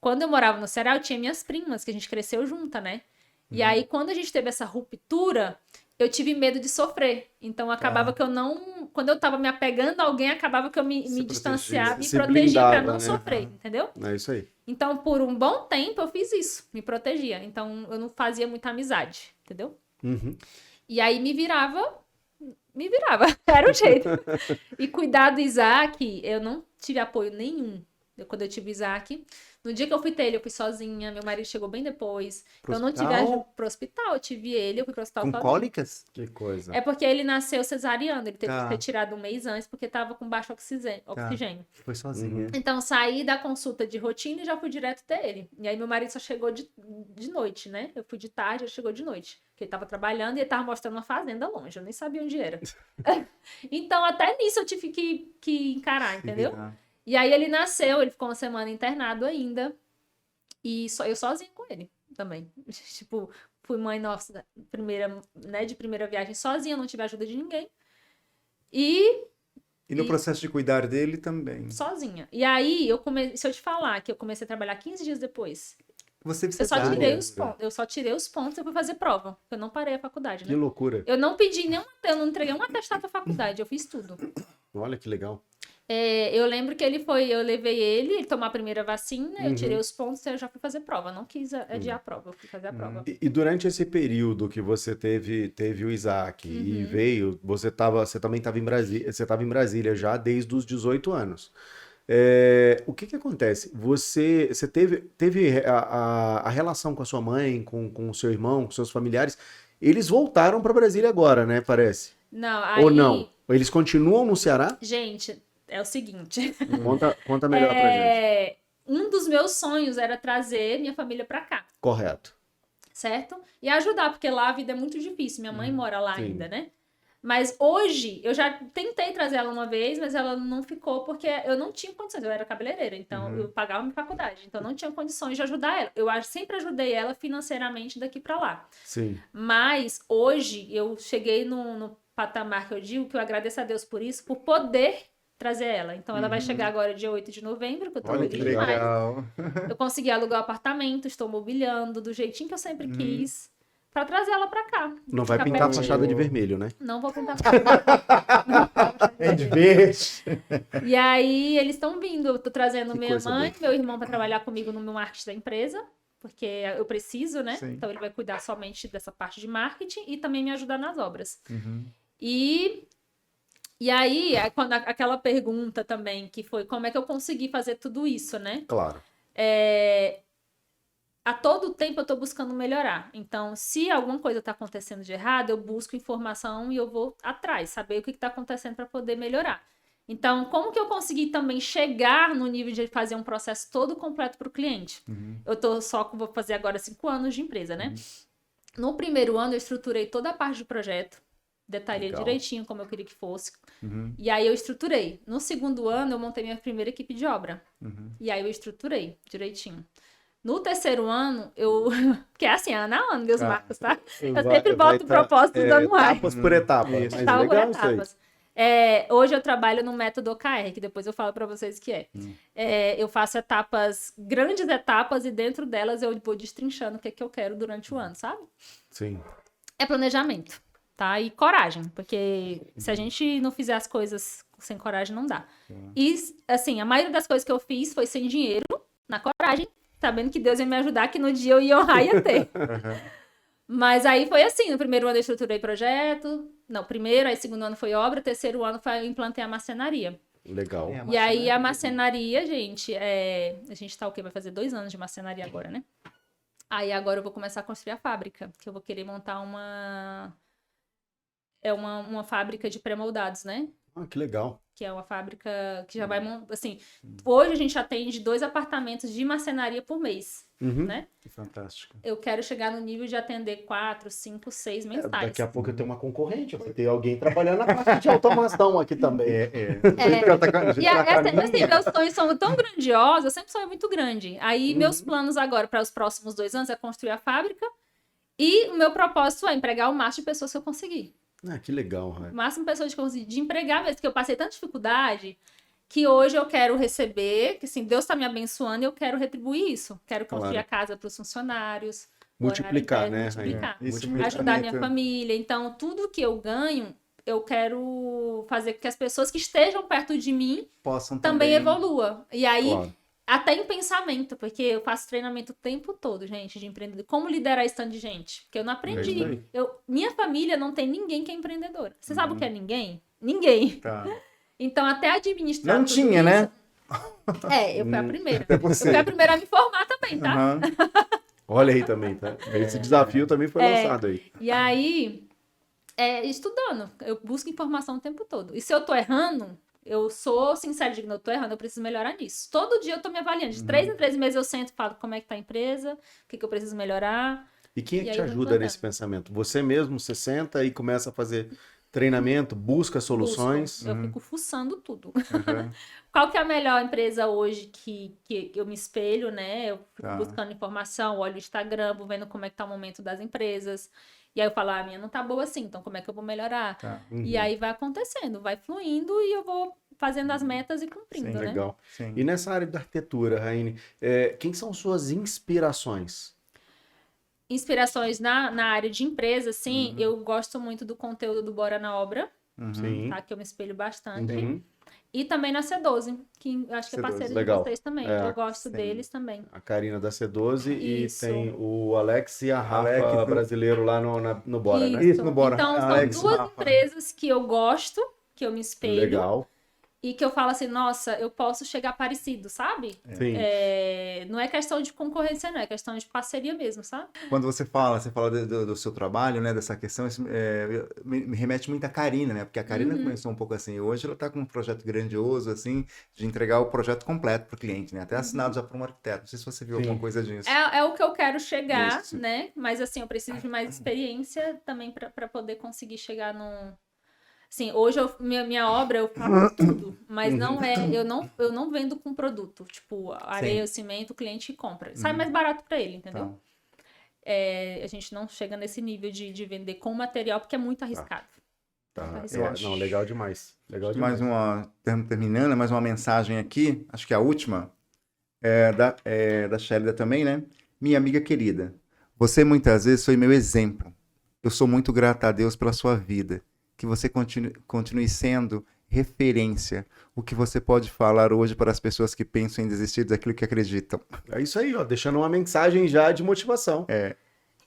quando eu morava no Ceará, eu tinha minhas primas, que a gente cresceu junta, né? E aí, quando a gente teve essa ruptura, eu tive medo de sofrer. Então, acabava que eu não... Quando eu tava me apegando a alguém, acabava que eu me distanciava e protegia pra não sofrer, entendeu? É isso aí. Então, por um bom tempo, eu fiz isso. Me protegia. Então, eu não fazia muita amizade, entendeu? E aí, me virava. Era o jeito. E cuidar do Isaac, eu não tive apoio nenhum. Quando eu tive o Isaac, no dia que eu fui ter ele, eu fui sozinha, meu marido chegou bem depois. Então eu não tive ajuda pro hospital, eu tive ele, eu fui pro hospital com sozinha. cólicas? Que coisa. É porque ele nasceu cesariano, ele teve que ser tirado 1 mês antes, porque tava com baixo oxigênio. Foi sozinha. Então saí da consulta de rotina e já fui direto ter ele. E aí meu marido só chegou de noite, né? Eu fui de tarde, ele chegou de noite. Porque ele tava trabalhando e ele tava mostrando uma fazenda longe, eu nem sabia onde era. Então, até nisso eu tive que encarar, entendeu? E aí ele nasceu, ele ficou uma semana internado ainda. E eu sozinha com ele também. Tipo, fui mãe nossa, de primeira viagem sozinha, não tive ajuda de ninguém. E no processo de cuidar dele também. Sozinha. E aí, se eu te falar que eu comecei a trabalhar 15 dias depois, eu só tirei os pontos e fui fazer prova. Eu não parei a faculdade, né? Que loucura. Eu não entreguei um atestado pra faculdade, eu fiz tudo. Olha que legal. Eu lembro que eu levei ele tomar a primeira vacina, eu tirei os pontos e eu já fui fazer prova. Não quis adiar a prova, eu fui fazer a prova. E durante esse período que você teve o Isaac e veio, você também estava em Brasília, você estava em Brasília já desde os 18 anos. O que acontece? Você teve a relação com a sua mãe, com o seu irmão, com seus familiares, eles voltaram para Brasília agora, né, parece? Não, aí... Ou não? Eles continuam no Ceará? Gente, é o seguinte. Conta melhor pra gente. Um dos meus sonhos era trazer minha família pra cá. Correto. Certo? E ajudar, porque lá a vida é muito difícil. Minha mãe mora lá ainda, né? Mas hoje, eu já tentei trazer ela uma vez, mas ela não ficou porque eu não tinha condições. Eu era cabeleireira, então eu pagava minha faculdade. Então eu não tinha condições de ajudar ela. Eu sempre ajudei ela financeiramente daqui pra lá. Sim. Mas hoje, eu cheguei no patamar que eu digo, que eu agradeço a Deus por isso, por poder trazer ela. Então ela vai chegar agora dia 8 de novembro, que eu tô feliz demais. Legal. Eu consegui alugar o apartamento, estou mobiliando do jeitinho que eu sempre quis, pra trazer ela pra cá. Não vai pintar a fachada de vermelho, né? Não vou pintar a fachada. É de verde. E aí eles estão vindo, eu tô trazendo Que minha coisa mãe, boa. meu irmão pra trabalhar comigo no meu marketing da empresa, porque eu preciso, né? Sim. Então ele vai cuidar somente dessa parte de marketing e também me ajudar nas obras. E aí, quando aquela pergunta também, que foi como é que eu consegui fazer tudo isso, né? Claro. A todo tempo eu tô buscando melhorar. Então, se alguma coisa tá acontecendo de errado, eu busco informação e eu vou atrás, saber o que tá acontecendo para poder melhorar. Então, como que eu consegui também chegar no nível de fazer um processo todo completo para o cliente? Eu vou fazer agora 5 anos de empresa, né? No primeiro ano, eu estruturei toda a parte de projeto, detalhei Legal. direitinho como eu queria que fosse. E aí eu estruturei. No segundo ano, eu montei minha primeira equipe de obra. E aí eu estruturei direitinho. No terceiro ano, que é assim, ano a ano, meus marcos, tá? Eu sempre boto propósitos anuais. Etapas por etapas. Mas Tal por legal isso aí. etapas. Hoje eu trabalho no método OKR, que depois eu falo pra vocês o que é. Eu faço grandes etapas, e dentro delas eu vou destrinchando o que é que eu quero durante o ano, sabe? Sim. É planejamento, tá? E coragem, porque se a gente não fizer as coisas sem coragem, não dá. E, assim, a maioria das coisas que eu fiz foi sem dinheiro, na coragem, sabendo que Deus ia me ajudar, que no dia eu ia honrar e ia ter. Mas aí foi assim, no primeiro ano eu estruturei projeto, aí segundo ano foi obra, terceiro ano eu implantei a marcenaria. Legal. E aí a marcenaria, gente, a gente tá o quê? Vai fazer 2 anos de marcenaria agora, né? Aí agora eu vou começar a construir a fábrica, que eu vou querer montar uma fábrica de pré-moldados, né? Ah, que legal. Que é uma fábrica que já vai, assim, hoje a gente atende 2 apartamentos de marcenaria por mês, né? Que fantástico. Eu quero chegar no nível de atender 4, 5, 6 mensais. Daqui a pouco eu tenho uma concorrente, vai ter alguém trabalhando na parte de automação aqui também. E assim, meus sonhos são tão grandiosos, eu sempre sonho muito grande. Aí meus planos agora para os próximos 2 anos é construir a fábrica, e o meu propósito é empregar o máximo de pessoas que eu conseguir. Ah, que legal, Rai. O máximo de pessoas de empregar mesmo, porque eu passei tanta dificuldade que hoje eu quero receber, que assim, Deus está me abençoando e eu quero retribuir isso. Quero construir a casa para os funcionários. Multiplicar, né, multiplicar. Isso Ajudar minha família. Então, tudo que eu ganho, eu quero fazer com que as pessoas que estejam perto de mim possam também evoluam. E aí, Claro. até em pensamento, porque eu faço treinamento o tempo todo, gente, de empreendedor. Como liderar esse tanto de gente? Porque eu não aprendi. Minha família não tem ninguém que é também empreendedora. Você sabe o que é ninguém? Ninguém. Tá. Então, até administrar Não tudo tinha, isso, né? Eu fui a primeira. Eu fui a primeira a me formar também, tá? Olha aí também, tá? Esse desafio também foi lançado aí. E aí, estudando, eu busco informação o tempo todo. E se eu tô errando, eu sou sincera, digo, eu tô errando, eu preciso melhorar nisso. Todo dia eu tô me avaliando. De 3 em 3 meses eu sento e falo como é que tá a empresa, o que eu preciso melhorar. E quem é que aí te eu vou ajuda nesse implantando. pensamento? Você mesmo, você senta e começa a fazer treinamento, busca soluções. Eu fico fuçando tudo. Aham. Qual que é a melhor empresa hoje que eu me espelho, né? Eu fico Tá. buscando informação, olho o Instagram, vou vendo como é que tá o momento das empresas. E aí eu falo, a minha não tá boa assim, então como é que eu vou melhorar? Tá. E aí vai acontecendo, vai fluindo e eu vou fazendo as metas e cumprindo, Sim, né? Legal. Sim. E nessa área da arquitetura, Raine, quem são suas inspirações? Inspirações na área de empresa, assim, eu gosto muito do conteúdo do Bora na Obra, Sim. tá? Que eu me espelho bastante. Uhum. E também na C12, que eu acho que é C12, parceiro legal. de vocês também. É, Eu gosto sim. deles também. A Karina da C12 e Isso. tem o Alex e a Rafa Alex do- brasileiro lá no Bora, né? Isso, no Bora. Então, são Alex, duas Rafa. empresas que eu gosto, que eu me espelho. Legal. E que eu falo assim, nossa, eu posso chegar parecido, sabe? Sim. Não é questão de concorrência, não. É questão de parceria mesmo, sabe? Quando você fala do seu trabalho, né, dessa questão, isso, me remete muito à Karina, né? Porque a Karina começou um pouco assim. Hoje ela está com um projeto grandioso, assim, de entregar o projeto completo para o cliente, né? Até assinado já por um arquiteto. Não sei se você viu Sim. alguma coisa disso. É o que eu quero chegar, Isso. né? Mas assim, eu preciso de mais experiência também para poder conseguir chegar num. Sim, hoje minha obra eu faço tudo, mas não é, eu não vendo com produto, tipo, areia, cimento, o cliente compra. Sai mais barato para ele, entendeu? Tá. A gente não chega nesse nível de vender com material porque é muito arriscado. Tá. Muito Eu arriscado. acho. Não, legal demais. Legal demais. Mais uma, terminando, mais uma mensagem aqui, acho que é a última, da Shélida também, né? Minha amiga querida, você muitas vezes foi meu exemplo. Eu sou muito grata a Deus pela sua vida. Que você continue sendo referência. O que você pode falar hoje para as pessoas que pensam em desistir daquilo que acreditam. É isso aí, ó, deixando uma mensagem já de motivação.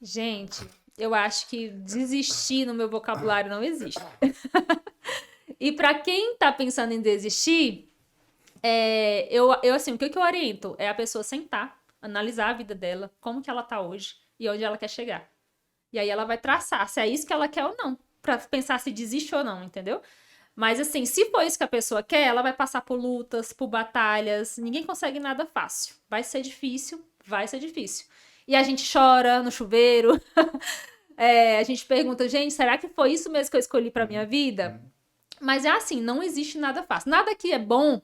Gente, eu acho que desistir no meu vocabulário não existe. E para quem tá pensando em desistir, assim, o que eu oriento é a pessoa sentar, analisar a vida dela, como que ela tá hoje e onde ela quer chegar. E aí ela vai traçar se é isso que ela quer ou não, para pensar se desiste ou não, entendeu? Mas assim, se for isso que a pessoa quer, ela vai passar por lutas, por batalhas. Ninguém consegue nada fácil. Vai ser difícil, vai ser difícil. E a gente chora no chuveiro. A gente pergunta, gente, será que foi isso mesmo que eu escolhi pra minha vida? Mas é assim, não existe nada fácil. Nada que é bom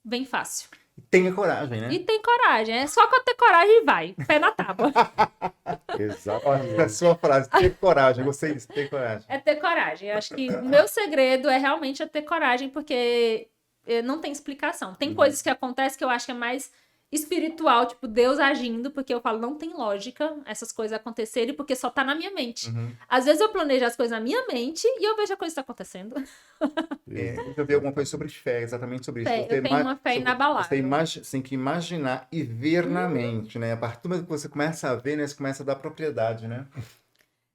vem fácil. Tenha coragem, né? E tem coragem. É só que eu ter coragem e vai. Pé na tábua. Exatamente. A sua frase, ter coragem. Gostei disso, ter coragem. É ter coragem. Eu acho que o meu segredo é realmente ter coragem, porque não tem explicação. Tem coisas que acontecem que eu acho que é mais espiritual, tipo Deus agindo, porque eu falo, não tem lógica essas coisas acontecerem, porque só tá na minha mente. Às vezes eu planejo as coisas na minha mente e eu vejo a coisa que tá acontecendo. Eu vi alguma coisa sobre fé, exatamente sobre isso. Fé, eu tenho uma fé inabalável. Você tem que imaginar e ver na mente, né? A partir do momento que você começa a ver, né? Você começa a dar propriedade, né?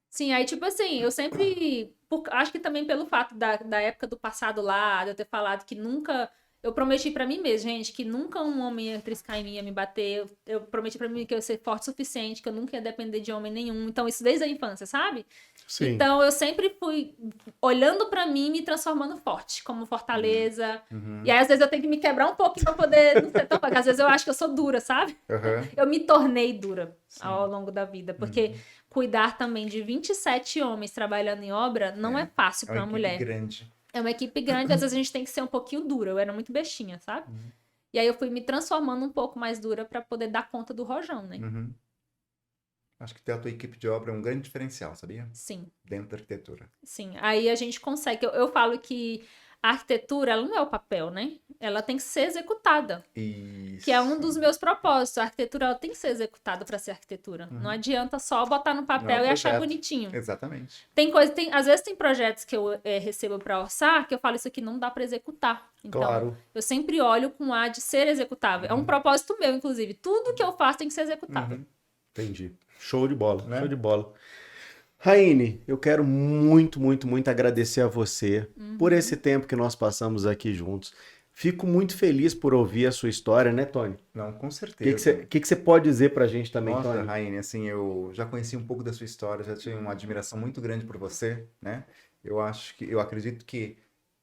Sim, aí tipo assim, eu sempre, acho que também pelo fato da época do passado lá, de eu ter falado que nunca, eu prometi pra mim mesmo, gente, que nunca um homem ia triscar em mim, ia me bater, eu prometi pra mim que eu ia ser forte o suficiente, que eu nunca ia depender de homem nenhum, então isso desde a infância, sabe? Sim. Então eu sempre fui olhando pra mim, me transformando forte, como fortaleza, e aí às vezes eu tenho que me quebrar um pouquinho pra poder não ser tão, porque às vezes eu acho que eu sou dura, sabe? Eu me tornei dura ao longo da vida, porque cuidar também de 27 homens trabalhando em obra não é fácil pra uma mulher. Grande. É uma equipe grande, às vezes a gente tem que ser um pouquinho dura. Eu era muito bestinha, sabe? E aí eu fui me transformando um pouco mais dura pra poder dar conta do rojão, né? Acho que ter a tua equipe de obra é um grande diferencial, sabia? Sim, Dentro da arquitetura. sim. Aí a gente consegue. Eu falo que a arquitetura, ela não é o papel, né? Ela tem que ser executada. Isso. Que é um dos meus propósitos. A arquitetura ela tem que ser executada para ser arquitetura. Não adianta só botar no papel e achar projeto. bonitinho. Exatamente. Às vezes tem projetos que eu recebo para orçar que eu falo isso aqui não dá para executar. Então, Claro. eu sempre olho com a de ser executável. É um propósito meu, inclusive. Tudo que eu faço tem que ser executável. Entendi. Show de bola, Né? show de bola. Raine, eu quero muito, muito, muito agradecer a você por esse tempo que nós passamos aqui juntos. Fico muito feliz por ouvir a sua história, né, Tony? Não, com O certeza. que você pode dizer pra gente também, Nossa, Tony? Raine, assim, eu já conheci um pouco da sua história, já tinha uma admiração muito grande por você, né? Eu acredito que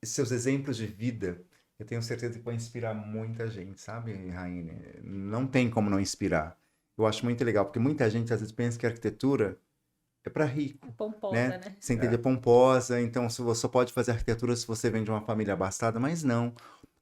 seus exemplos de vida, eu tenho certeza que vai inspirar muita gente, sabe, Raine? Não tem como não inspirar. eu acho muito legal, porque muita gente às vezes pensa que a arquitetura é para rico. Pomposa, né? né? Sem entender pomposa, então se você só pode fazer arquitetura se você vem de uma família abastada, mas não.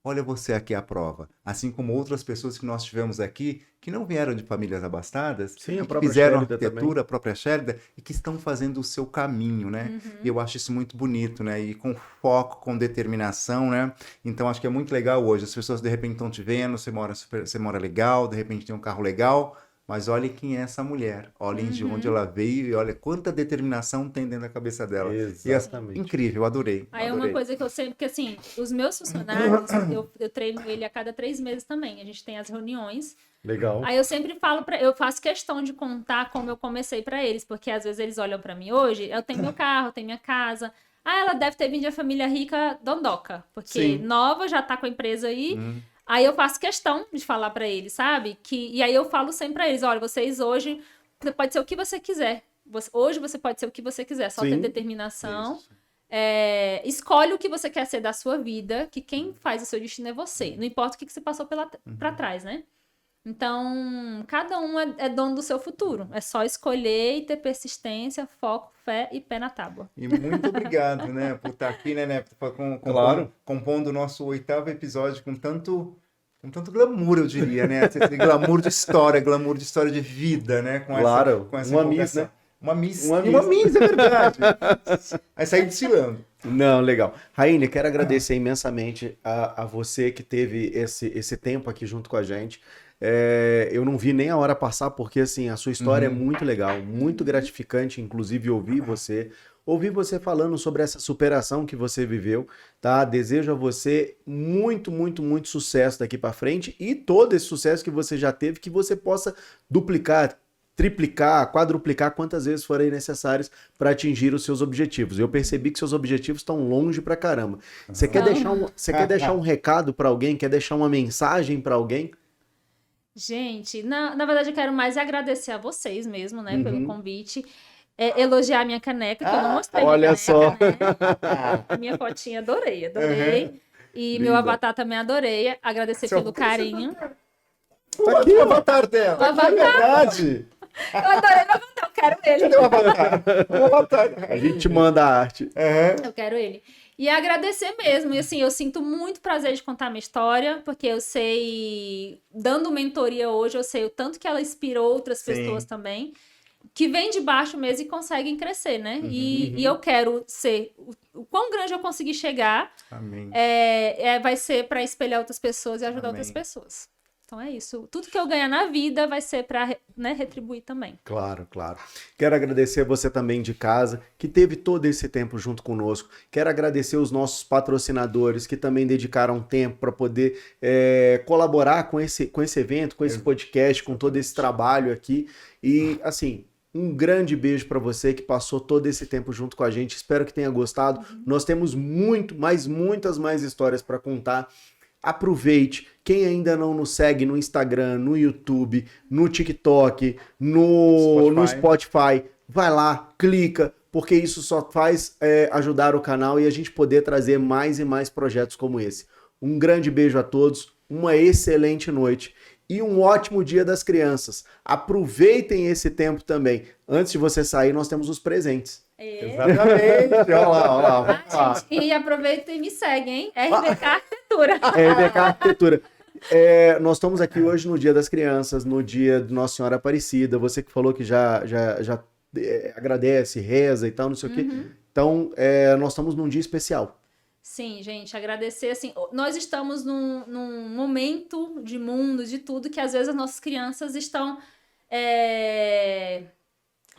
Olha você aqui à prova. Assim como outras pessoas que nós tivemos aqui, que não vieram de famílias abastadas, Sim, a que própria fizeram Sherida arquitetura, também. a própria Sherida, e que estão fazendo o seu caminho, né? E eu acho isso muito bonito, né? E com foco, com determinação, né? Então acho que é muito legal hoje. As pessoas de repente estão te vendo, você mora legal, de repente tem um carro legal, mas olhe quem é essa mulher, olhem de onde ela veio e olha quanta determinação tem dentro da cabeça dela. Exatamente. E incrível, adorei. Aí é adorei. uma coisa que eu sempre, porque assim, os meus funcionários, eu treino ele a cada 3 meses também. A gente tem as reuniões. Legal. Aí eu sempre falo eu faço questão de contar como eu comecei pra eles, porque às vezes eles olham pra mim hoje, eu tenho meu carro, tenho minha casa. Ah, ela deve ter vindo de uma família rica dondoca, porque Sim. nova, já tá com a empresa aí. Aí eu faço questão de falar pra eles, sabe? E aí eu falo sempre pra eles, olha, vocês hoje, você pode ser o que você quiser. Hoje você pode ser o que você quiser, só ter Sim. determinação. Escolhe o que você quer ser da sua vida, que quem faz o seu destino é você. Não importa o que você passou pra trás, né? Então, cada um é dono do seu futuro. É só escolher e ter persistência, foco, fé e pé na tábua. E muito obrigado, né, por estar aqui, né, Claro. compondo o nosso 8º episódio com tanto glamour, eu diria, né? Esse glamour de história de vida, né? Claro, com essa uma empolgação. miss, né? Uma miss, Uma e uma miss. miss, é verdade. Aí saí desfilando. Não, legal. Raine, quero agradecer imensamente a você que teve esse tempo aqui junto com a gente. Eu não vi nem a hora passar, porque assim, a sua história é muito legal, muito gratificante, inclusive ouvir você falando sobre essa superação que você viveu, tá? Desejo a você muito, muito, muito sucesso daqui para frente e todo esse sucesso que você já teve, que você possa duplicar, triplicar, quadruplicar quantas vezes forem necessárias para atingir os seus objetivos. Eu percebi que seus objetivos estão longe pra caramba. Você quer deixar um recado para alguém? Quer deixar uma mensagem para alguém? Gente, na verdade eu quero mais agradecer a vocês mesmo, né, pelo convite. Elogiar minha caneca, que eu não mostrei olha minha só. caneca, né? Minha fotinha, adorei. E Linda. meu avatar também adorei. Agradecer pelo carinho. Tá aqui o avatar dela. O avatar. É verdade. Eu adorei meu avatar, eu quero ele. Cadê o avatar? O avatar. A gente manda a arte. Eu quero ele. E agradecer mesmo. E assim, eu sinto muito prazer de contar minha história, porque eu sei, dando mentoria hoje, eu sei o tanto que ela inspirou outras pessoas também, que vêm de baixo mesmo e conseguem crescer, né? E eu quero ser, o quão grande eu conseguir chegar, Amém. vai ser para espelhar outras pessoas e ajudar outras pessoas. Então é isso. Tudo que eu ganhar na vida vai ser para, né, retribuir também. Claro, claro. Quero agradecer você também de casa, que teve todo esse tempo junto conosco. Quero agradecer os nossos patrocinadores, que também dedicaram tempo para poder colaborar com esse evento, com esse podcast, com todo esse trabalho aqui. E, assim, um grande beijo para você que passou todo esse tempo junto com a gente. Espero que tenha gostado. Nós temos muitas mais histórias para contar. Aproveite. Quem ainda não nos segue no Instagram, no YouTube, no TikTok, no Spotify, vai lá, clica, porque isso só faz ajudar o canal e a gente poder trazer mais e mais projetos como esse. Um grande beijo a todos, uma excelente noite e um ótimo Dia das Crianças. Aproveitem esse tempo também. Antes de você sair, nós temos os presentes. Exatamente. Olha lá. Gente, e aproveita e me segue, hein? RBK Arquitetura. RBK Arquitetura. Nós estamos aqui hoje no Dia das Crianças, no dia de Nossa Senhora Aparecida. Você que falou que já agradece, reza e tal, não sei o quê. Então, nós estamos num dia especial. Sim, gente, agradecer, assim, nós estamos num momento de mundo, de tudo, que às vezes as nossas crianças estão...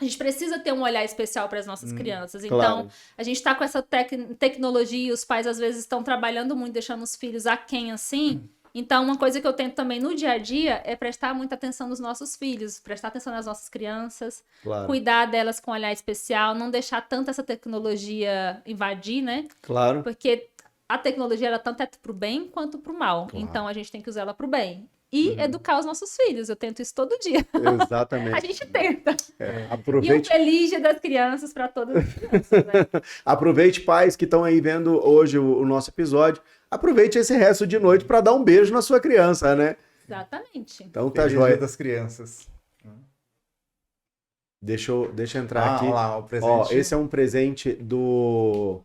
A gente precisa ter um olhar especial para as nossas crianças. Então, claro. A gente está com essa tecnologia, os pais às vezes estão trabalhando muito, deixando os filhos aquém assim. Então, uma coisa que eu tento também no dia a dia é prestar muita atenção nos nossos filhos, prestar atenção nas nossas crianças, Claro. cuidar delas com um olhar especial, não deixar tanto essa tecnologia invadir, né? Claro. Porque a tecnologia, ela tanto é pro bem quanto pro mal. Claro. Então, a gente tem que usar ela pro bem. E educar os nossos filhos. Eu tento isso todo dia. Exatamente. A gente tenta. Aproveite. E um feliz Dia das Crianças para todas as crianças, né? Aproveite, pais que estão aí vendo hoje o nosso episódio. Aproveite esse resto de noite para dar um beijo na sua criança, né? Exatamente. Então tá Feliz jóia. Dia das Crianças. Deixa eu entrar aqui. Olha lá, o presente. Ó, esse é um presente do...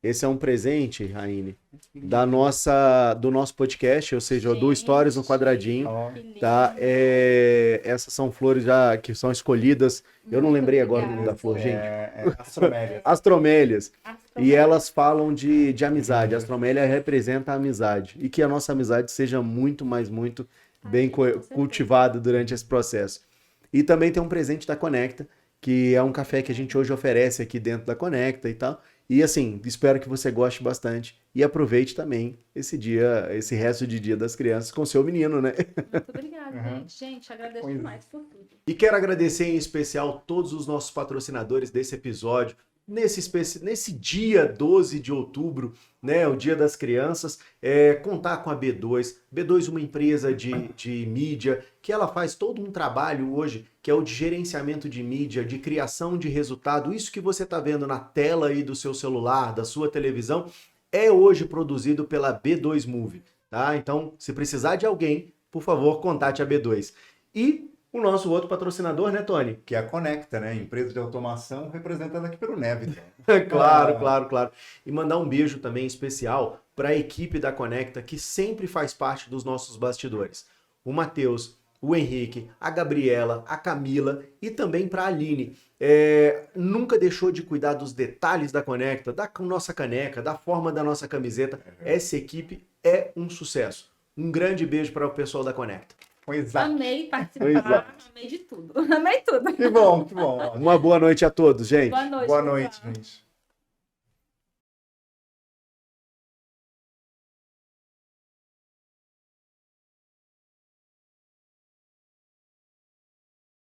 Esse é um presente, Raine, do nosso podcast, ou seja, do Histórias no Quadradinho, tá? Essas são flores já que são escolhidas. Eu não lembrei agora o nome da flor, gente. Astromélias. Astromélias. E elas falam de amizade. A astromélia representa a amizade. E que a nossa amizade seja muito, mas muito bem cultivada durante esse processo. E também tem um presente da Conecta, que é um café que a gente hoje oferece aqui dentro da Conecta e tal. E assim, espero que você goste bastante e aproveite também esse resto de Dia das Crianças com seu menino, né? Muito obrigada, gente. Gente, agradeço demais por tudo. E quero agradecer em especial todos os nossos patrocinadores desse episódio, nesse dia 12 de outubro, né, o Dia das Crianças, contar com a B2. B2 é uma empresa de mídia, que ela faz todo um trabalho hoje, que é o de gerenciamento de mídia, de criação de resultado. Isso que você está vendo na tela aí do seu celular, da sua televisão, é hoje produzido pela B2 Movie, tá? Então, se precisar de alguém, por favor, contate a B2. E o nosso outro patrocinador, né, Tony? Que é a Conecta, né? Empresa de automação representada aqui pelo Neviton. Claro. E mandar um beijo também especial para a equipe da Conecta, que sempre faz parte dos nossos bastidores. O Matheus, o Henrique, a Gabriela, a Camila e também para a Aline. Nunca deixou de cuidar dos detalhes da Conecta, da nossa caneca, da forma da nossa camiseta. Essa equipe é um sucesso. Um grande beijo para o pessoal da Conecta. Amei participar, amei de tudo. Amei tudo. Que bom. Uma boa noite a todos, gente. Boa noite. Boa noite, gente.